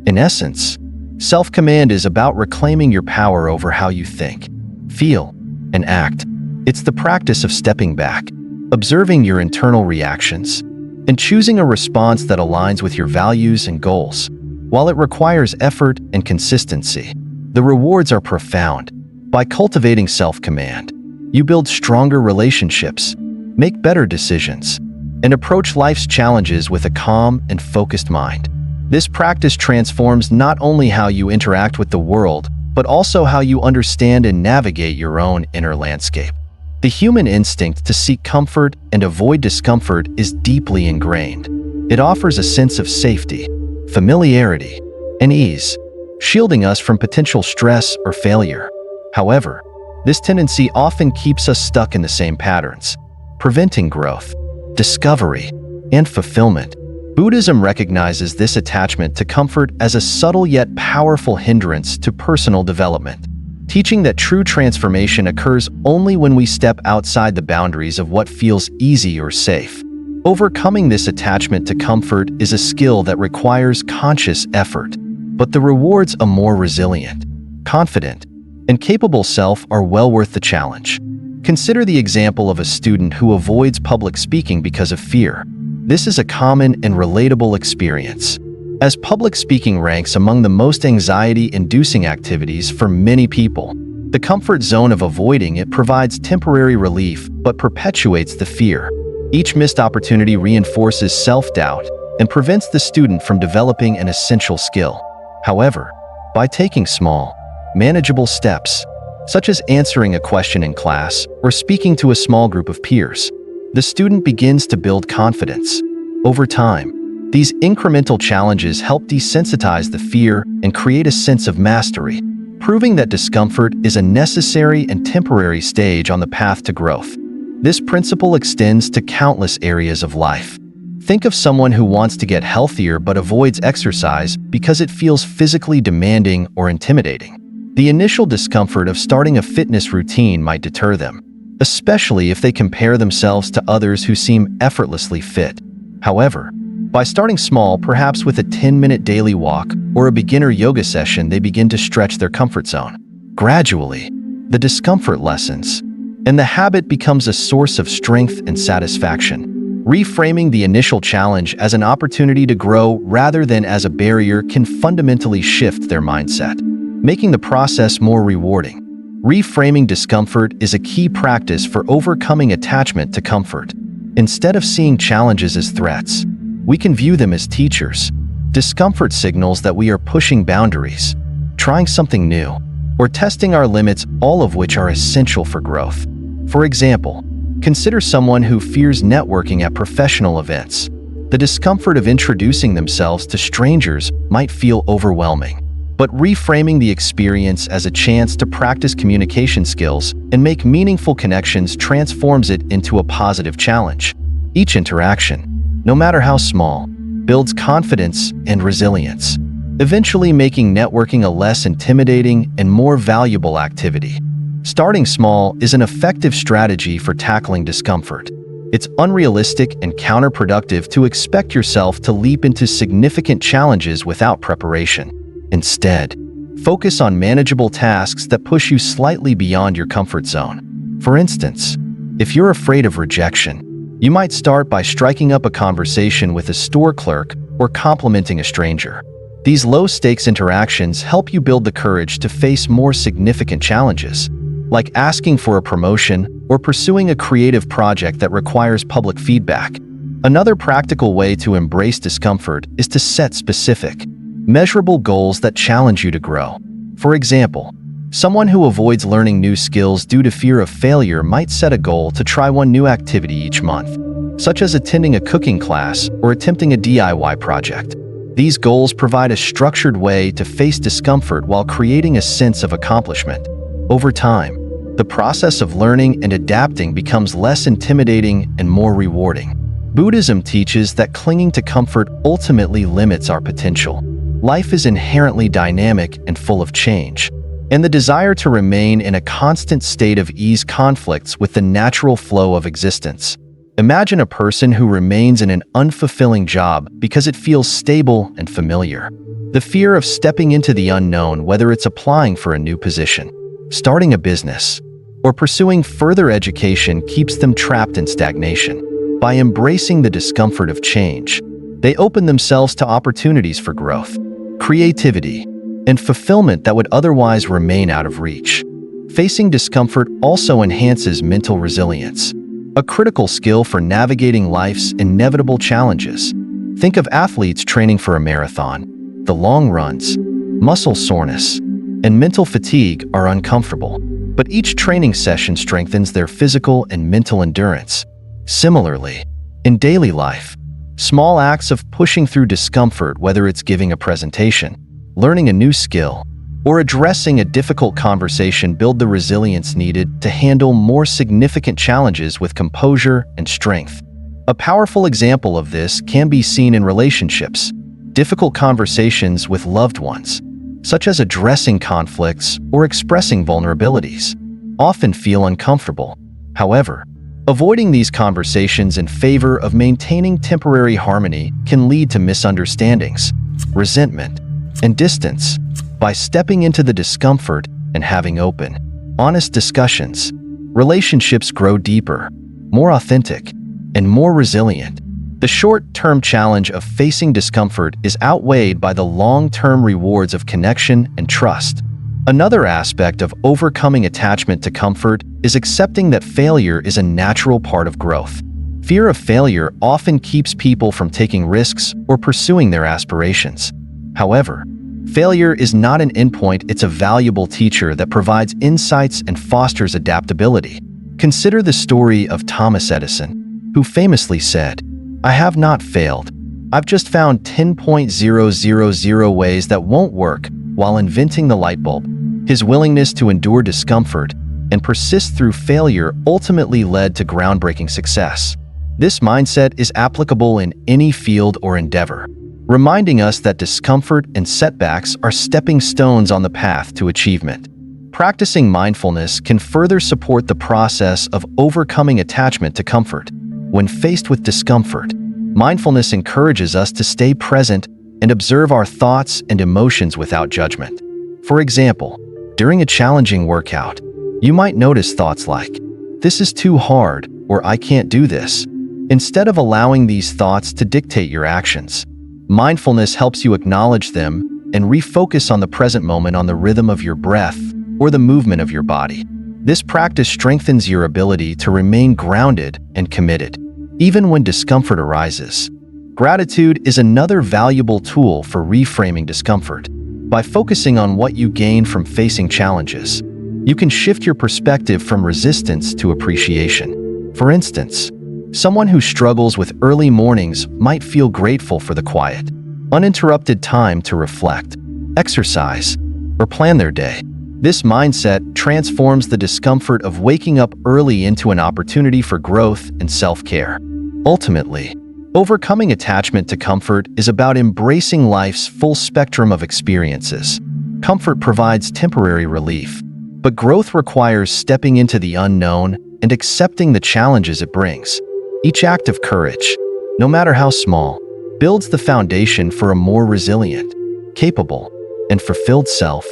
In essence, self-command is about reclaiming your power over how you think, feel, and act. It's the practice of stepping back, observing your internal reactions, and choosing a response that aligns with your values and goals. While it requires effort and consistency, the rewards are profound. By cultivating self-command, you build stronger relationships, make better decisions, and approach life's challenges with a calm and focused mind. This practice transforms not only how you interact with the world, but also how you understand and navigate your own inner landscape. The human instinct to seek comfort and avoid discomfort is deeply ingrained. It offers a sense of safety, familiarity, and ease, shielding us from potential stress or failure. However, this tendency often keeps us stuck in the same patterns, preventing growth, discovery, and fulfillment. Buddhism recognizes this attachment to comfort as a subtle yet powerful hindrance to personal development, teaching that true transformation occurs only when we step outside the boundaries of what feels easy or safe. Overcoming this attachment to comfort is a skill that requires conscious effort, but the rewards a more resilient, confident, and capable self are well worth the challenge. Consider the example of a student who avoids public speaking because of fear. This is a common and relatable experience, as public speaking ranks among the most anxiety-inducing activities for many people. The comfort zone of avoiding it provides temporary relief but perpetuates the fear. Each missed opportunity reinforces self-doubt and prevents the student from developing an essential skill. However, by taking small, manageable steps, such as answering a question in class or speaking to a small group of peers, the student begins to build confidence. Over time, these incremental challenges help desensitize the fear and create a sense of mastery, proving that discomfort is a necessary and temporary stage on the path to growth. This principle extends to countless areas of life. Think of someone who wants to get healthier but avoids exercise because it feels physically demanding or intimidating. The initial discomfort of starting a fitness routine might deter them, especially if they compare themselves to others who seem effortlessly fit. However, by starting small, perhaps with a 10-minute daily walk or a beginner yoga session, they begin to stretch their comfort zone. Gradually, the discomfort lessens, and the habit becomes a source of strength and satisfaction. Reframing the initial challenge as an opportunity to grow rather than as a barrier can fundamentally shift their mindset, making the process more rewarding. Reframing discomfort is a key practice for overcoming attachment to comfort. Instead of seeing challenges as threats, we can view them as teachers. Discomfort signals that we are pushing boundaries, trying something new, or testing our limits, all of which are essential for growth. For example, consider someone who fears networking at professional events. The discomfort of introducing themselves to strangers might feel overwhelming. But reframing the experience as a chance to practice communication skills and make meaningful connections transforms it into a positive challenge. Each interaction, no matter how small, builds confidence and resilience, eventually making networking a less intimidating and more valuable activity. Starting small is an effective strategy for tackling discomfort. It's unrealistic and counterproductive to expect yourself to leap into significant challenges without preparation. Instead, focus on manageable tasks that push you slightly beyond your comfort zone. For instance, if you're afraid of rejection, you might start by striking up a conversation with a store clerk or complimenting a stranger. These low-stakes interactions help you build the courage to face more significant challenges, like asking for a promotion or pursuing a creative project that requires public feedback. Another practical way to embrace discomfort is to set specific, measurable goals that challenge you to grow. For example, someone who avoids learning new skills due to fear of failure might set a goal to try one new activity each month, such as attending a cooking class or attempting a DIY project. These goals provide a structured way to face discomfort while creating a sense of accomplishment. Over time, the process of learning and adapting becomes less intimidating and more rewarding. Buddhism teaches that clinging to comfort ultimately limits our potential. Life is inherently dynamic and full of change, and the desire to remain in a constant state of ease conflicts with the natural flow of existence. Imagine a person who remains in an unfulfilling job because it feels stable and familiar. The fear of stepping into the unknown, whether it's applying for a new position, starting a business, or pursuing further education, keeps them trapped in stagnation. By embracing the discomfort of change, they open themselves to opportunities for growth, creativity, and fulfillment that would otherwise remain out of reach. Facing discomfort also enhances mental resilience, a critical skill for navigating life's inevitable challenges. Think of athletes training for a marathon. The long runs, muscle soreness, and mental fatigue are uncomfortable, but each training session strengthens their physical and mental endurance. Similarly, in daily life, small acts of pushing through discomfort, whether it's giving a presentation, learning a new skill, or addressing a difficult conversation, build the resilience needed to handle more significant challenges with composure and strength. A powerful example of this can be seen in relationships. Difficult conversations with loved ones, such as addressing conflicts or expressing vulnerabilities, often feel uncomfortable. However, avoiding these conversations in favor of maintaining temporary harmony can lead to misunderstandings, resentment, and distance. By stepping into the discomfort and having open, honest discussions, relationships grow deeper, more authentic, and more resilient. The short-term challenge of facing discomfort is outweighed by the long-term rewards of connection and trust. Another aspect of overcoming attachment to comfort is accepting that failure is a natural part of growth. Fear of failure often keeps people from taking risks or pursuing their aspirations. However, failure is not an endpoint, it's a valuable teacher that provides insights and fosters adaptability. Consider the story of Thomas Edison, who famously said, "I have not failed. I've just found 10,000 ways that won't work," while inventing the light bulb. His willingness to endure discomfort and persist through failure ultimately led to groundbreaking success. This mindset is applicable in any field or endeavor, reminding us that discomfort and setbacks are stepping stones on the path to achievement. Practicing mindfulness can further support the process of overcoming attachment to comfort. When faced with discomfort, mindfulness encourages us to stay present and observe our thoughts and emotions without judgment. For example, during a challenging workout, you might notice thoughts like, "This is too hard," or "I can't do this." Instead of allowing these thoughts to dictate your actions, mindfulness helps you acknowledge them and refocus on the present moment, on the rhythm of your breath or the movement of your body. This practice strengthens your ability to remain grounded and committed, even when discomfort arises. Gratitude is another valuable tool for reframing discomfort. By focusing on what you gain from facing challenges, you can shift your perspective from resistance to appreciation. For instance, someone who struggles with early mornings might feel grateful for the quiet, uninterrupted time to reflect, exercise, or plan their day. This mindset transforms the discomfort of waking up early into an opportunity for growth and self-care. Ultimately, overcoming attachment to comfort is about embracing life's full spectrum of experiences. Comfort provides temporary relief, but growth requires stepping into the unknown and accepting the challenges it brings. Each act of courage, no matter how small, builds the foundation for a more resilient, capable, and fulfilled self.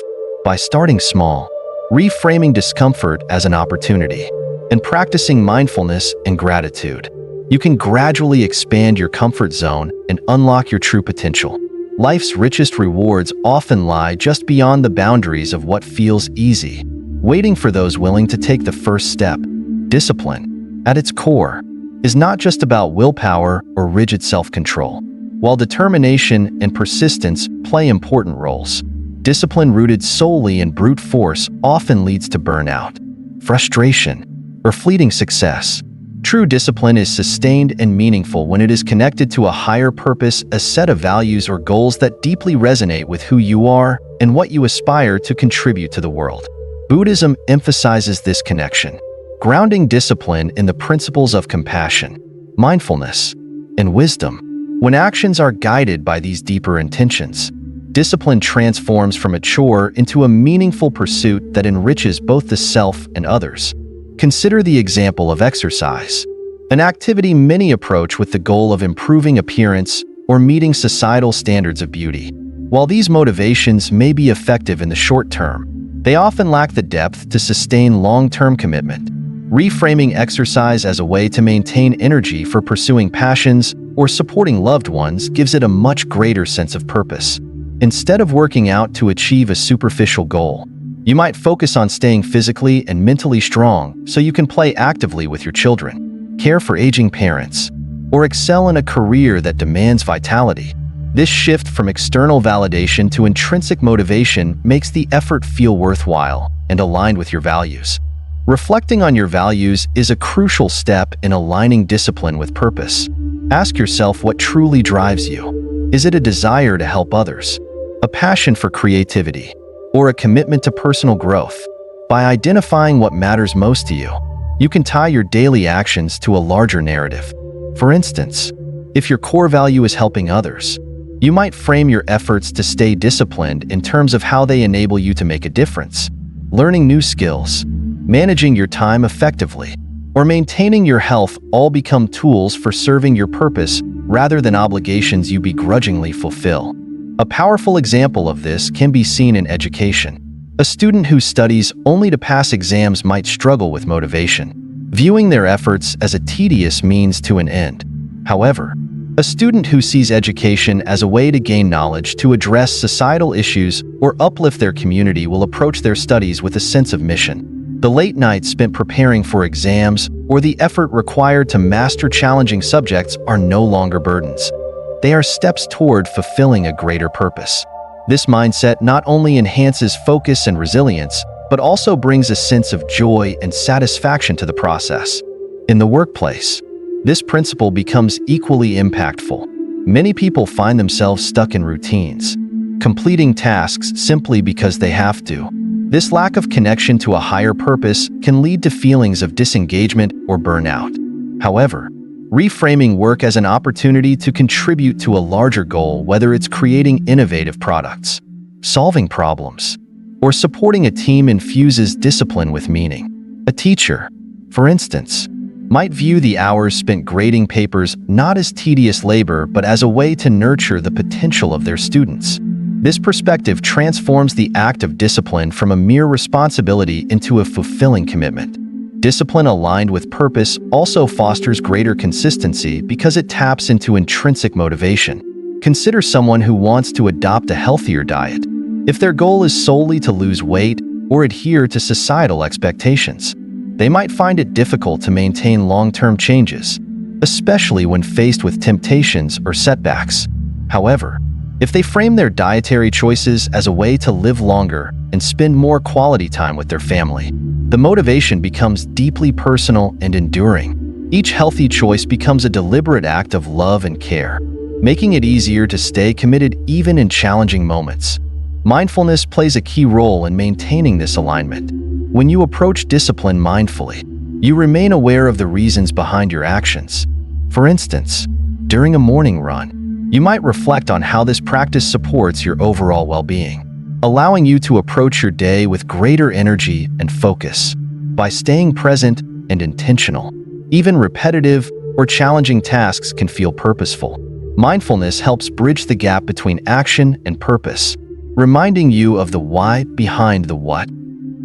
By starting small, reframing discomfort as an opportunity, and practicing mindfulness and gratitude, you can gradually expand your comfort zone and unlock your true potential. Life's richest rewards often lie just beyond the boundaries of what feels easy, waiting for those willing to take the first step. Discipline, at its core, is not just about willpower or rigid self-control. While determination and persistence play important roles, discipline rooted solely in brute force often leads to burnout, frustration, or fleeting success. True discipline is sustained and meaningful when it is connected to a higher purpose, a set of values or goals that deeply resonate with who you are and what you aspire to contribute to the world. Buddhism emphasizes this connection, grounding discipline in the principles of compassion, mindfulness, and wisdom. When actions are guided by these deeper intentions, discipline transforms from a chore into a meaningful pursuit that enriches both the self and others. Consider the example of exercise, an activity many approach with the goal of improving appearance or meeting societal standards of beauty. While these motivations may be effective in the short term, they often lack the depth to sustain long-term commitment. Reframing exercise as a way to maintain energy for pursuing passions or supporting loved ones gives it a much greater sense of purpose. Instead of working out to achieve a superficial goal, you might focus on staying physically and mentally strong so you can play actively with your children, care for aging parents, or excel in a career that demands vitality. This shift from external validation to intrinsic motivation makes the effort feel worthwhile and aligned with your values. Reflecting on your values is a crucial step in aligning discipline with purpose. Ask yourself what truly drives you. Is it a desire to help others, a passion for creativity, or a commitment to personal growth? By identifying what matters most to you, you can tie your daily actions to a larger narrative. For instance, if your core value is helping others, you might frame your efforts to stay disciplined in terms of how they enable you to make a difference. Learning new skills, managing your time effectively, or maintaining your health all become tools for serving your purpose rather than obligations you begrudgingly fulfill. A powerful example of this can be seen in education. A student who studies only to pass exams might struggle with motivation, viewing their efforts as a tedious means to an end. However, a student who sees education as a way to gain knowledge to address societal issues or uplift their community will approach their studies with a sense of mission. The late nights spent preparing for exams or the effort required to master challenging subjects are no longer burdens. They are steps toward fulfilling a greater purpose. This mindset not only enhances focus and resilience, but also brings a sense of joy and satisfaction to the process. In the workplace, this principle becomes equally impactful. Many people find themselves stuck in routines, completing tasks simply because they have to. This lack of connection to a higher purpose can lead to feelings of disengagement or burnout. However, reframing work as an opportunity to contribute to a larger goal, whether it's creating innovative products, solving problems, or supporting a team, infuses discipline with meaning. A teacher, for instance, might view the hours spent grading papers not as tedious labor but as a way to nurture the potential of their students. This perspective transforms the act of discipline from a mere responsibility into a fulfilling commitment. Discipline aligned with purpose also fosters greater consistency because it taps into intrinsic motivation. Consider someone who wants to adopt a healthier diet. If their goal is solely to lose weight or adhere to societal expectations, they might find it difficult to maintain long-term changes, especially when faced with temptations or setbacks. However, if they frame their dietary choices as a way to live longer and spend more quality time with their family, the motivation becomes deeply personal and enduring. Each healthy choice becomes a deliberate act of love and care, making it easier to stay committed even in challenging moments. Mindfulness plays a key role in maintaining this alignment. When you approach discipline mindfully, you remain aware of the reasons behind your actions. For instance, during a morning run, you might reflect on how this practice supports your overall well-being, allowing you to approach your day with greater energy and focus. By staying present and intentional, even repetitive or challenging tasks can feel purposeful. Mindfulness helps bridge the gap between action and purpose, reminding you of the why behind the what.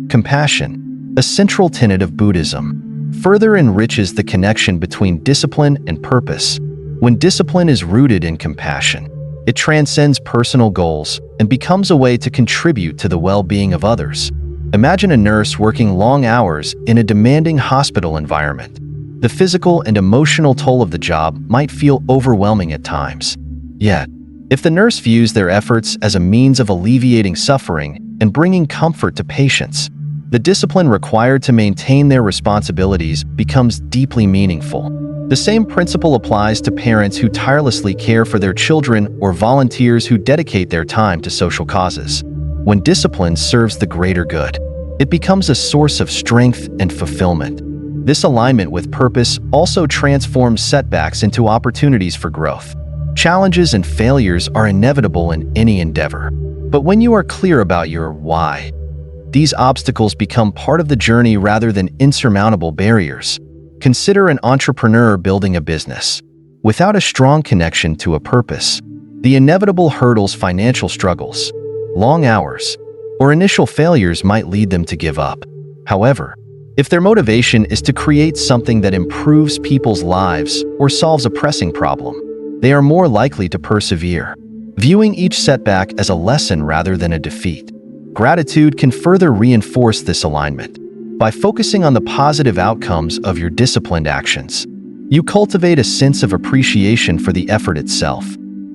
Compassion, a central tenet of Buddhism, further enriches the connection between discipline and purpose. When discipline is rooted in compassion, it transcends personal goals and becomes a way to contribute to the well-being of others. Imagine a nurse working long hours in a demanding hospital environment. The physical and emotional toll of the job might feel overwhelming at times. Yet, if the nurse views their efforts as a means of alleviating suffering and bringing comfort to patients, the discipline required to maintain their responsibilities becomes deeply meaningful. The same principle applies to parents who tirelessly care for their children or volunteers who dedicate their time to social causes. When discipline serves the greater good, it becomes a source of strength and fulfillment. This alignment with purpose also transforms setbacks into opportunities for growth. Challenges and failures are inevitable in any endeavor. But when you are clear about your why, these obstacles become part of the journey rather than insurmountable barriers. Consider an entrepreneur building a business. Without a strong connection to a purpose, the inevitable hurdles, financial struggles, long hours, or initial failures might lead them to give up. However, if their motivation is to create something that improves people's lives or solves a pressing problem, they are more likely to persevere, viewing each setback as a lesson rather than a defeat. Gratitude can further reinforce this alignment. By focusing on the positive outcomes of your disciplined actions, you cultivate a sense of appreciation for the effort itself.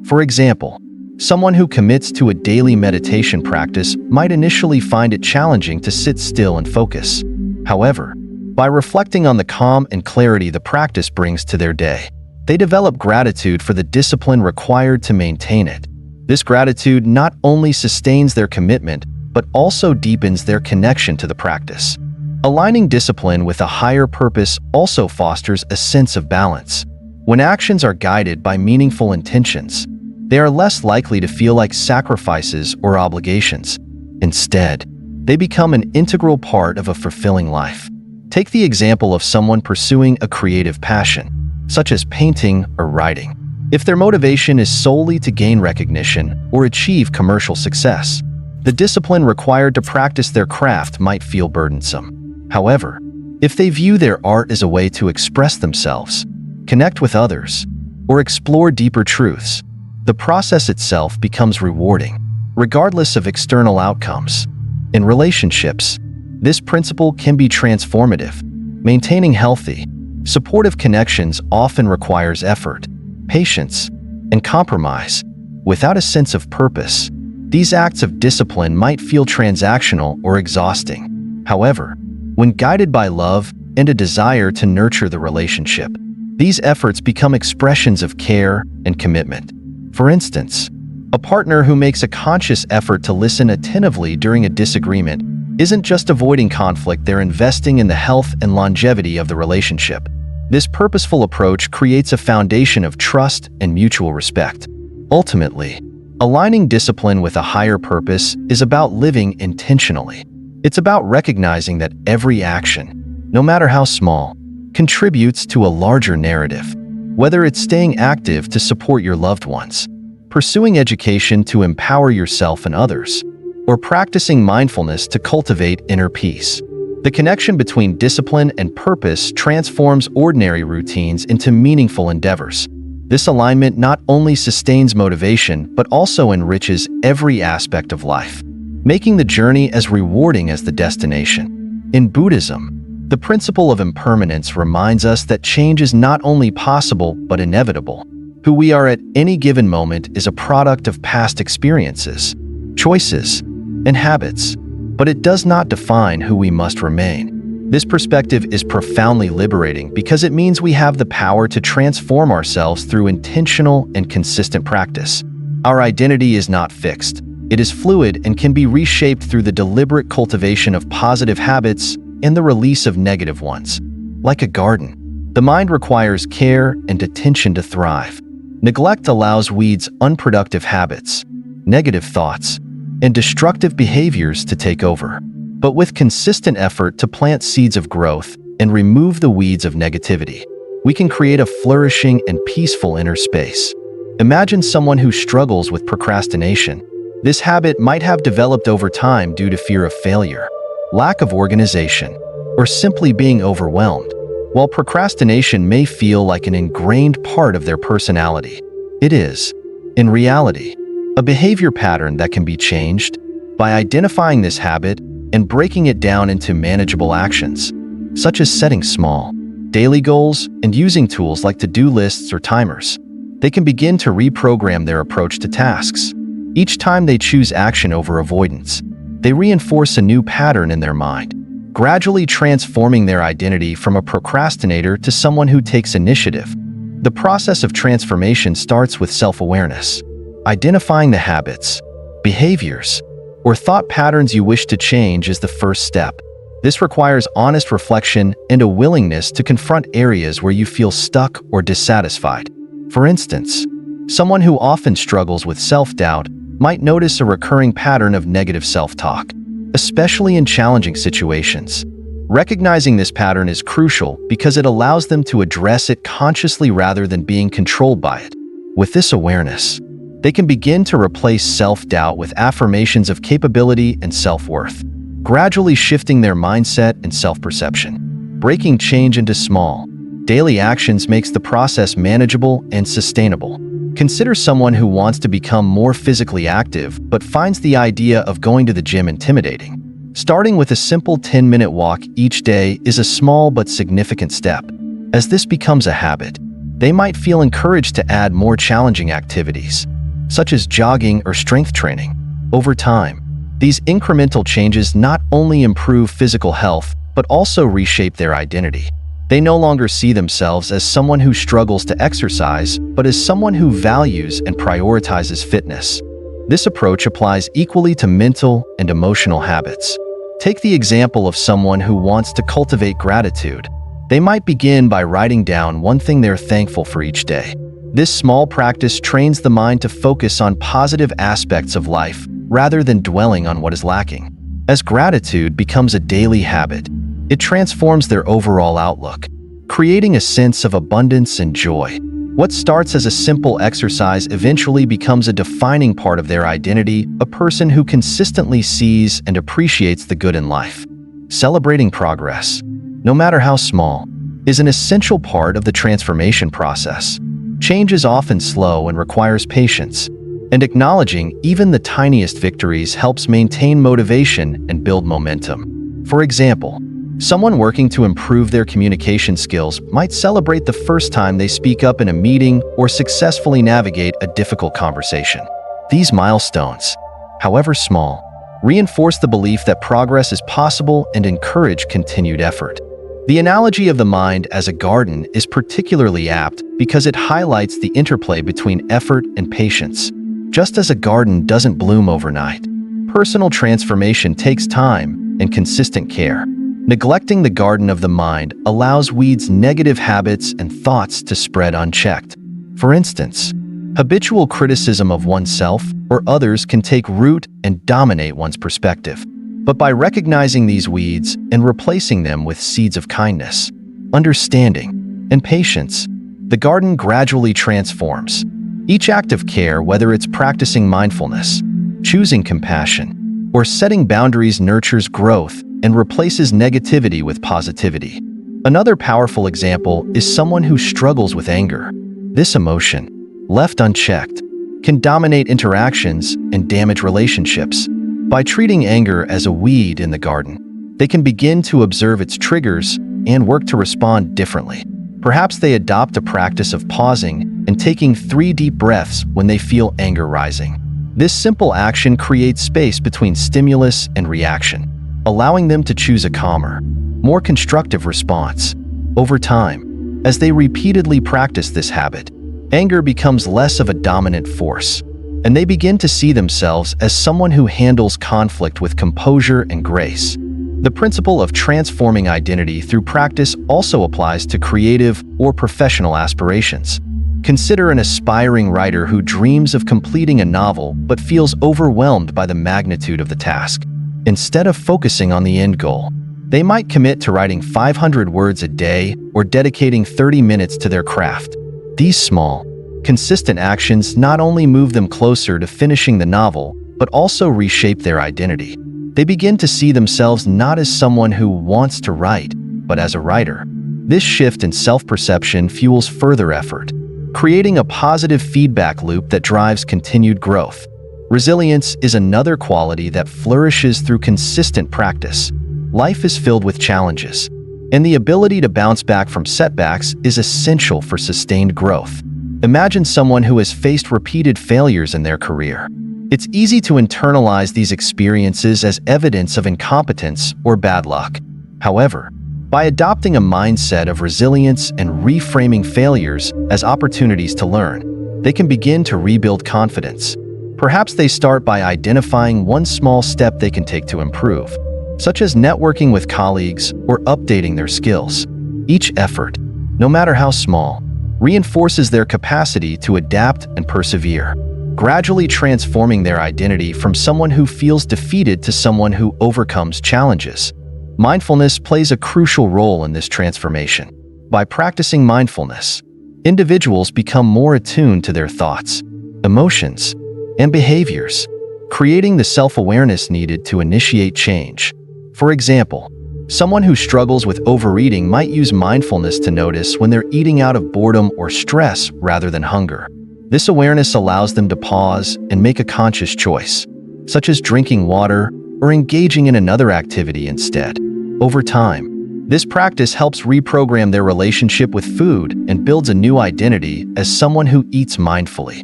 For example, someone who commits to a daily meditation practice might initially find it challenging to sit still and focus. However, by reflecting on the calm and clarity the practice brings to their day, they develop gratitude for the discipline required to maintain it. This gratitude not only sustains their commitment, but also deepens their connection to the practice. Aligning discipline with a higher purpose also fosters a sense of balance. When actions are guided by meaningful intentions, they are less likely to feel like sacrifices or obligations. Instead, they become an integral part of a fulfilling life. Take the example of someone pursuing a creative passion, such as painting or writing. If their motivation is solely to gain recognition or achieve commercial success, the discipline required to practice their craft might feel burdensome. However, if they view their art as a way to express themselves, connect with others, or explore deeper truths, the process itself becomes rewarding, regardless of external outcomes. In relationships, this principle can be transformative. Maintaining healthy, supportive connections often requires effort, patience, and compromise. Without a sense of purpose, these acts of discipline might feel transactional or exhausting. However, when guided by love and a desire to nurture the relationship, these efforts become expressions of care and commitment. For instance, a partner who makes a conscious effort to listen attentively during a disagreement isn't just avoiding conflict, they're investing in the health and longevity of the relationship. This purposeful approach creates a foundation of trust and mutual respect. Ultimately, aligning discipline with a higher purpose is about living intentionally. It's about recognizing that every action, no matter how small, contributes to a larger narrative. Whether it's staying active to support your loved ones, pursuing education to empower yourself and others, or practicing mindfulness to cultivate inner peace. The connection between discipline and purpose transforms ordinary routines into meaningful endeavors. This alignment not only sustains motivation, but also enriches every aspect of life, making the journey as rewarding as the destination. In Buddhism, the principle of impermanence reminds us that change is not only possible but inevitable. Who we are at any given moment is a product of past experiences, choices, and habits, but it does not define who we must remain. This perspective is profoundly liberating because it means we have the power to transform ourselves through intentional and consistent practice. Our identity is not fixed. It is fluid and can be reshaped through the deliberate cultivation of positive habits and the release of negative ones. Like a garden, the mind requires care and attention to thrive. Neglect allows weeds, unproductive habits, negative thoughts, and destructive behaviors to take over. But with consistent effort to plant seeds of growth and remove the weeds of negativity, we can create a flourishing and peaceful inner space. Imagine someone who struggles with procrastination. This habit might have developed over time due to fear of failure, lack of organization, or simply being overwhelmed. While procrastination may feel like an ingrained part of their personality, it is, in reality, a behavior pattern that can be changed. By identifying this habit and breaking it down into manageable actions, such as setting small, daily goals and using tools like to-do lists or timers, they can begin to reprogram their approach to tasks. Each time they choose action over avoidance, they reinforce a new pattern in their mind, gradually transforming their identity from a procrastinator to someone who takes initiative. The process of transformation starts with self-awareness. Identifying the habits, behaviors, or thought patterns you wish to change is the first step. This requires honest reflection and a willingness to confront areas where you feel stuck or dissatisfied. For instance, someone who often struggles with self-doubt might notice a recurring pattern of negative self-talk, especially in challenging situations. Recognizing this pattern is crucial because it allows them to address it consciously rather than being controlled by it. With this awareness, they can begin to replace self-doubt with affirmations of capability and self-worth, gradually shifting their mindset and self-perception. Breaking change into small, daily actions makes the process manageable and sustainable. Consider someone who wants to become more physically active but finds the idea of going to the gym intimidating. Starting with a simple 10-minute walk each day is a small but significant step. As this becomes a habit, they might feel encouraged to add more challenging activities, such as jogging or strength training. Over time, these incremental changes not only improve physical health, but also reshape their identity. They no longer see themselves as someone who struggles to exercise, but as someone who values and prioritizes fitness. This approach applies equally to mental and emotional habits. Take the example of someone who wants to cultivate gratitude. They might begin by writing down one thing they're thankful for each day. This small practice trains the mind to focus on positive aspects of life, rather than dwelling on what is lacking. As gratitude becomes a daily habit, it transforms their overall outlook, creating a sense of abundance and joy. What starts as a simple exercise eventually becomes a defining part of their identity, a person who consistently sees and appreciates the good in life. Celebrating progress, no matter how small, is an essential part of the transformation process. Change is often slow and requires patience, and acknowledging even the tiniest victories helps maintain motivation and build momentum. For example, someone working to improve their communication skills might celebrate the first time they speak up in a meeting or successfully navigate a difficult conversation. These milestones, however small, reinforce the belief that progress is possible and encourage continued effort. The analogy of the mind as a garden is particularly apt because it highlights the interplay between effort and patience. Just as a garden doesn't bloom overnight, personal transformation takes time and consistent care. Neglecting the garden of the mind allows weeds, negative habits, and thoughts to spread unchecked. For instance, habitual criticism of oneself or others can take root and dominate one's perspective. But by recognizing these weeds and replacing them with seeds of kindness, understanding, and patience, the garden gradually transforms. Each act of care, whether it's practicing mindfulness, choosing compassion, or setting boundaries, nurtures growth and replaces negativity with positivity. Another powerful example is someone who struggles with anger. This emotion, left unchecked, can dominate interactions and damage relationships. By treating anger as a weed in the garden, they can begin to observe its triggers and work to respond differently. Perhaps they adopt a practice of pausing and taking 3 deep breaths when they feel anger rising. This simple action creates space between stimulus and reaction, allowing them to choose a calmer, more constructive response. Over time, as they repeatedly practice this habit, anger becomes less of a dominant force, and they begin to see themselves as someone who handles conflict with composure and grace. The principle of transforming identity through practice also applies to creative or professional aspirations. Consider an aspiring writer who dreams of completing a novel but feels overwhelmed by the magnitude of the task. Instead of focusing on the end goal, they might commit to writing 500 words a day or dedicating 30 minutes to their craft. These small, consistent actions not only move them closer to finishing the novel, but also reshape their identity. They begin to see themselves not as someone who wants to write, but as a writer. This shift in self-perception fuels further effort, creating a positive feedback loop that drives continued growth. Resilience is another quality that flourishes through consistent practice. Life is filled with challenges, and the ability to bounce back from setbacks is essential for sustained growth. Imagine someone who has faced repeated failures in their career. It's easy to internalize these experiences as evidence of incompetence or bad luck. However, by adopting a mindset of resilience and reframing failures as opportunities to learn, they can begin to rebuild confidence. Perhaps they start by identifying one small step they can take to improve. such as networking with colleagues or updating their skills. Each effort, no matter how small, reinforces their capacity to adapt and persevere, gradually transforming their identity from someone who feels defeated to someone who overcomes challenges. Mindfulness plays a crucial role in this transformation. By practicing mindfulness, individuals become more attuned to their thoughts, emotions, and behaviors, creating the self-awareness needed to initiate change. For example, someone who struggles with overeating might use mindfulness to notice when they're eating out of boredom or stress rather than hunger. This awareness allows them to pause and make a conscious choice, such as drinking water or engaging in another activity instead. Over time, this practice helps reprogram their relationship with food and builds a new identity as someone who eats mindfully.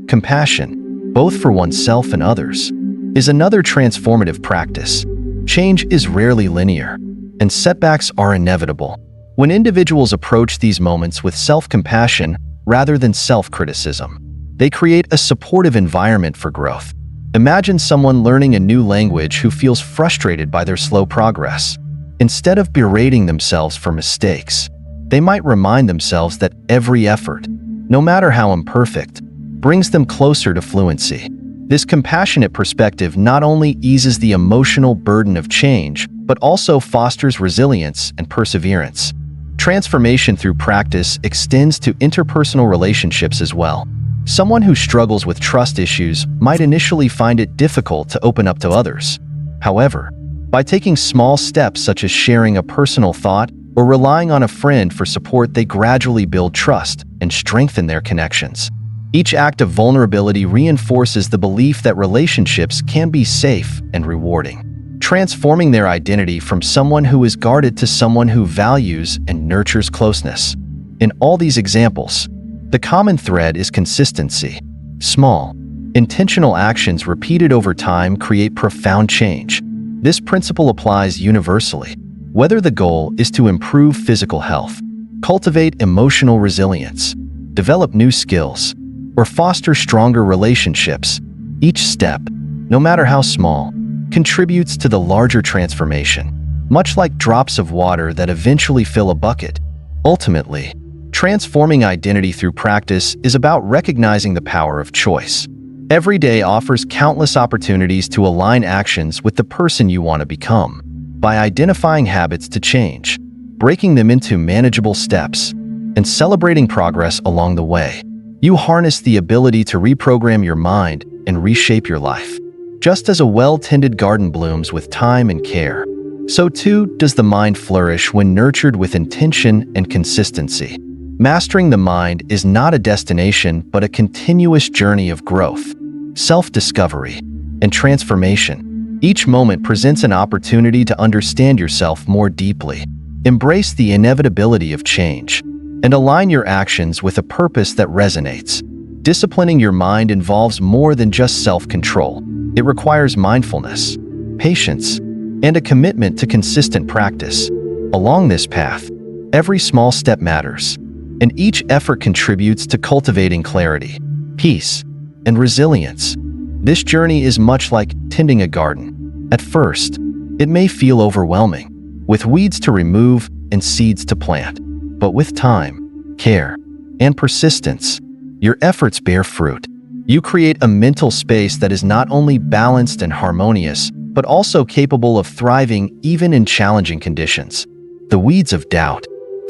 Compassion, both for oneself and others, is another transformative practice. Change is rarely linear, and setbacks are inevitable. When individuals approach these moments with self-compassion rather than self-criticism, they create a supportive environment for growth. Imagine someone learning a new language who feels frustrated by their slow progress. Instead of berating themselves for mistakes, they might remind themselves that every effort, no matter how imperfect, brings them closer to fluency. This compassionate perspective not only eases the emotional burden of change, but also fosters resilience and perseverance. Transformation through practice extends to interpersonal relationships as well. Someone who struggles with trust issues might initially find it difficult to open up to others. However, by taking small steps such as sharing a personal thought or relying on a friend for support, they gradually build trust and strengthen their connections. Each act of vulnerability reinforces the belief that relationships can be safe and rewarding, transforming their identity from someone who is guarded to someone who values and nurtures closeness. In all these examples, the common thread is consistency. Small, intentional actions repeated over time create profound change. This principle applies universally, whether the goal is to improve physical health, cultivate emotional resilience, develop new skills, or foster stronger relationships. Each step, no matter how small, contributes to the larger transformation, much like drops of water that eventually fill a bucket. Ultimately, transforming identity through practice is about recognizing the power of choice. Every day offers countless opportunities to align actions with the person you want to become. By identifying habits to change, breaking them into manageable steps, and celebrating progress along the way, you harness the ability to reprogram your mind and reshape your life. Just as a well-tended garden blooms with time and care, so too does the mind flourish when nurtured with intention and consistency. Mastering the mind is not a destination but a continuous journey of growth, self-discovery, and transformation. Each moment presents an opportunity to understand yourself more deeply, embrace the inevitability of change, and align your actions with a purpose that resonates. Disciplining your mind involves more than just self-control. It requires mindfulness, patience, and a commitment to consistent practice. Along this path, every small step matters, and each effort contributes to cultivating clarity, peace, and resilience. This journey is much like tending a garden. At first, it may feel overwhelming, with weeds to remove and seeds to plant. But with time, care, and persistence, your efforts bear fruit. You create a mental space that is not only balanced and harmonious, but also capable of thriving even in challenging conditions. The weeds of doubt,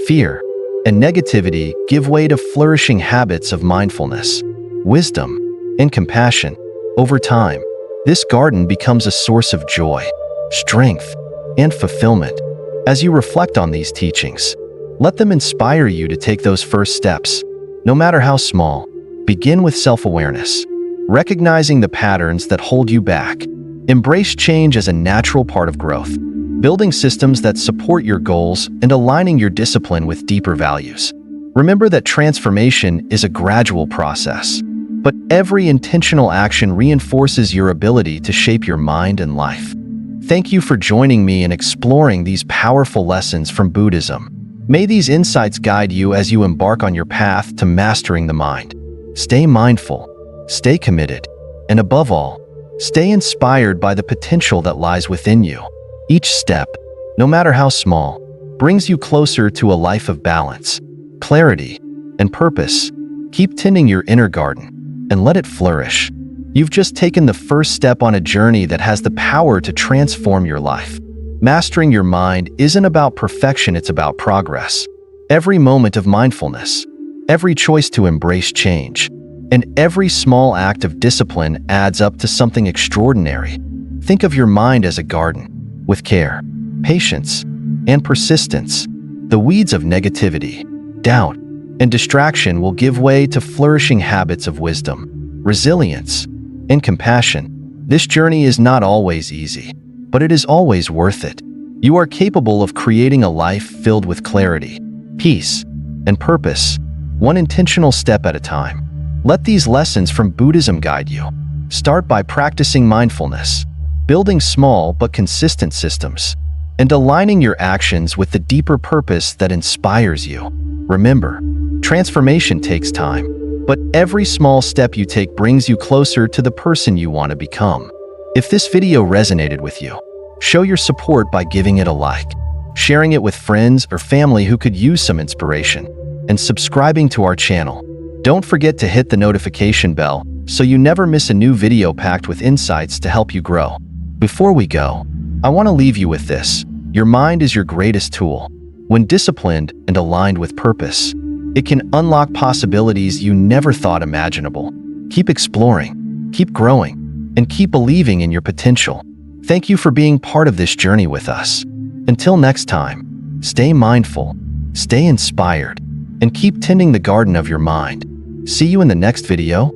fear, and negativity give way to flourishing habits of mindfulness, wisdom, and compassion. Over time, this garden becomes a source of joy, strength, and fulfillment. As you reflect on these teachings, let them inspire you to take those first steps, no matter how small. Begin with self-awareness, recognizing the patterns that hold you back. Embrace change as a natural part of growth, building systems that support your goals and aligning your discipline with deeper values. Remember that transformation is a gradual process, but every intentional action reinforces your ability to shape your mind and life. Thank you for joining me in exploring these powerful lessons from Buddhism. May these insights guide you as you embark on your path to mastering the mind. Stay mindful, stay committed, and above all, stay inspired by the potential that lies within you. Each step, no matter how small, brings you closer to a life of balance, clarity, and purpose. Keep tending your inner garden and let it flourish. You've just taken the first step on a journey that has the power to transform your life. Mastering your mind isn't about perfection, it's about progress. Every moment of mindfulness, every choice to embrace change, and every small act of discipline adds up to something extraordinary. Think of your mind as a garden. With care, patience, and persistence, the weeds of negativity, doubt, and distraction will give way to flourishing habits of wisdom, resilience, and compassion. This journey is not always easy, but it is always worth it. You are capable of creating a life filled with clarity, peace, and purpose, one intentional step at a time. Let these lessons from Buddhism guide you. Start by practicing mindfulness, building small but consistent systems, and aligning your actions with the deeper purpose that inspires you. Remember, transformation takes time, but every small step you take brings you closer to the person you want to become. If this video resonated with you, show your support by giving it a like, sharing it with friends or family who could use some inspiration, and subscribing to our channel. Don't forget to hit the notification bell so you never miss a new video packed with insights to help you grow. Before we go, I want to leave you with this. Your mind is your greatest tool. When disciplined and aligned with purpose, it can unlock possibilities you never thought imaginable. Keep exploring, keep growing, and keep believing in your potential. Thank you for being part of this journey with us. Until next time, stay mindful, stay inspired, and keep tending the garden of your mind. See you in the next video.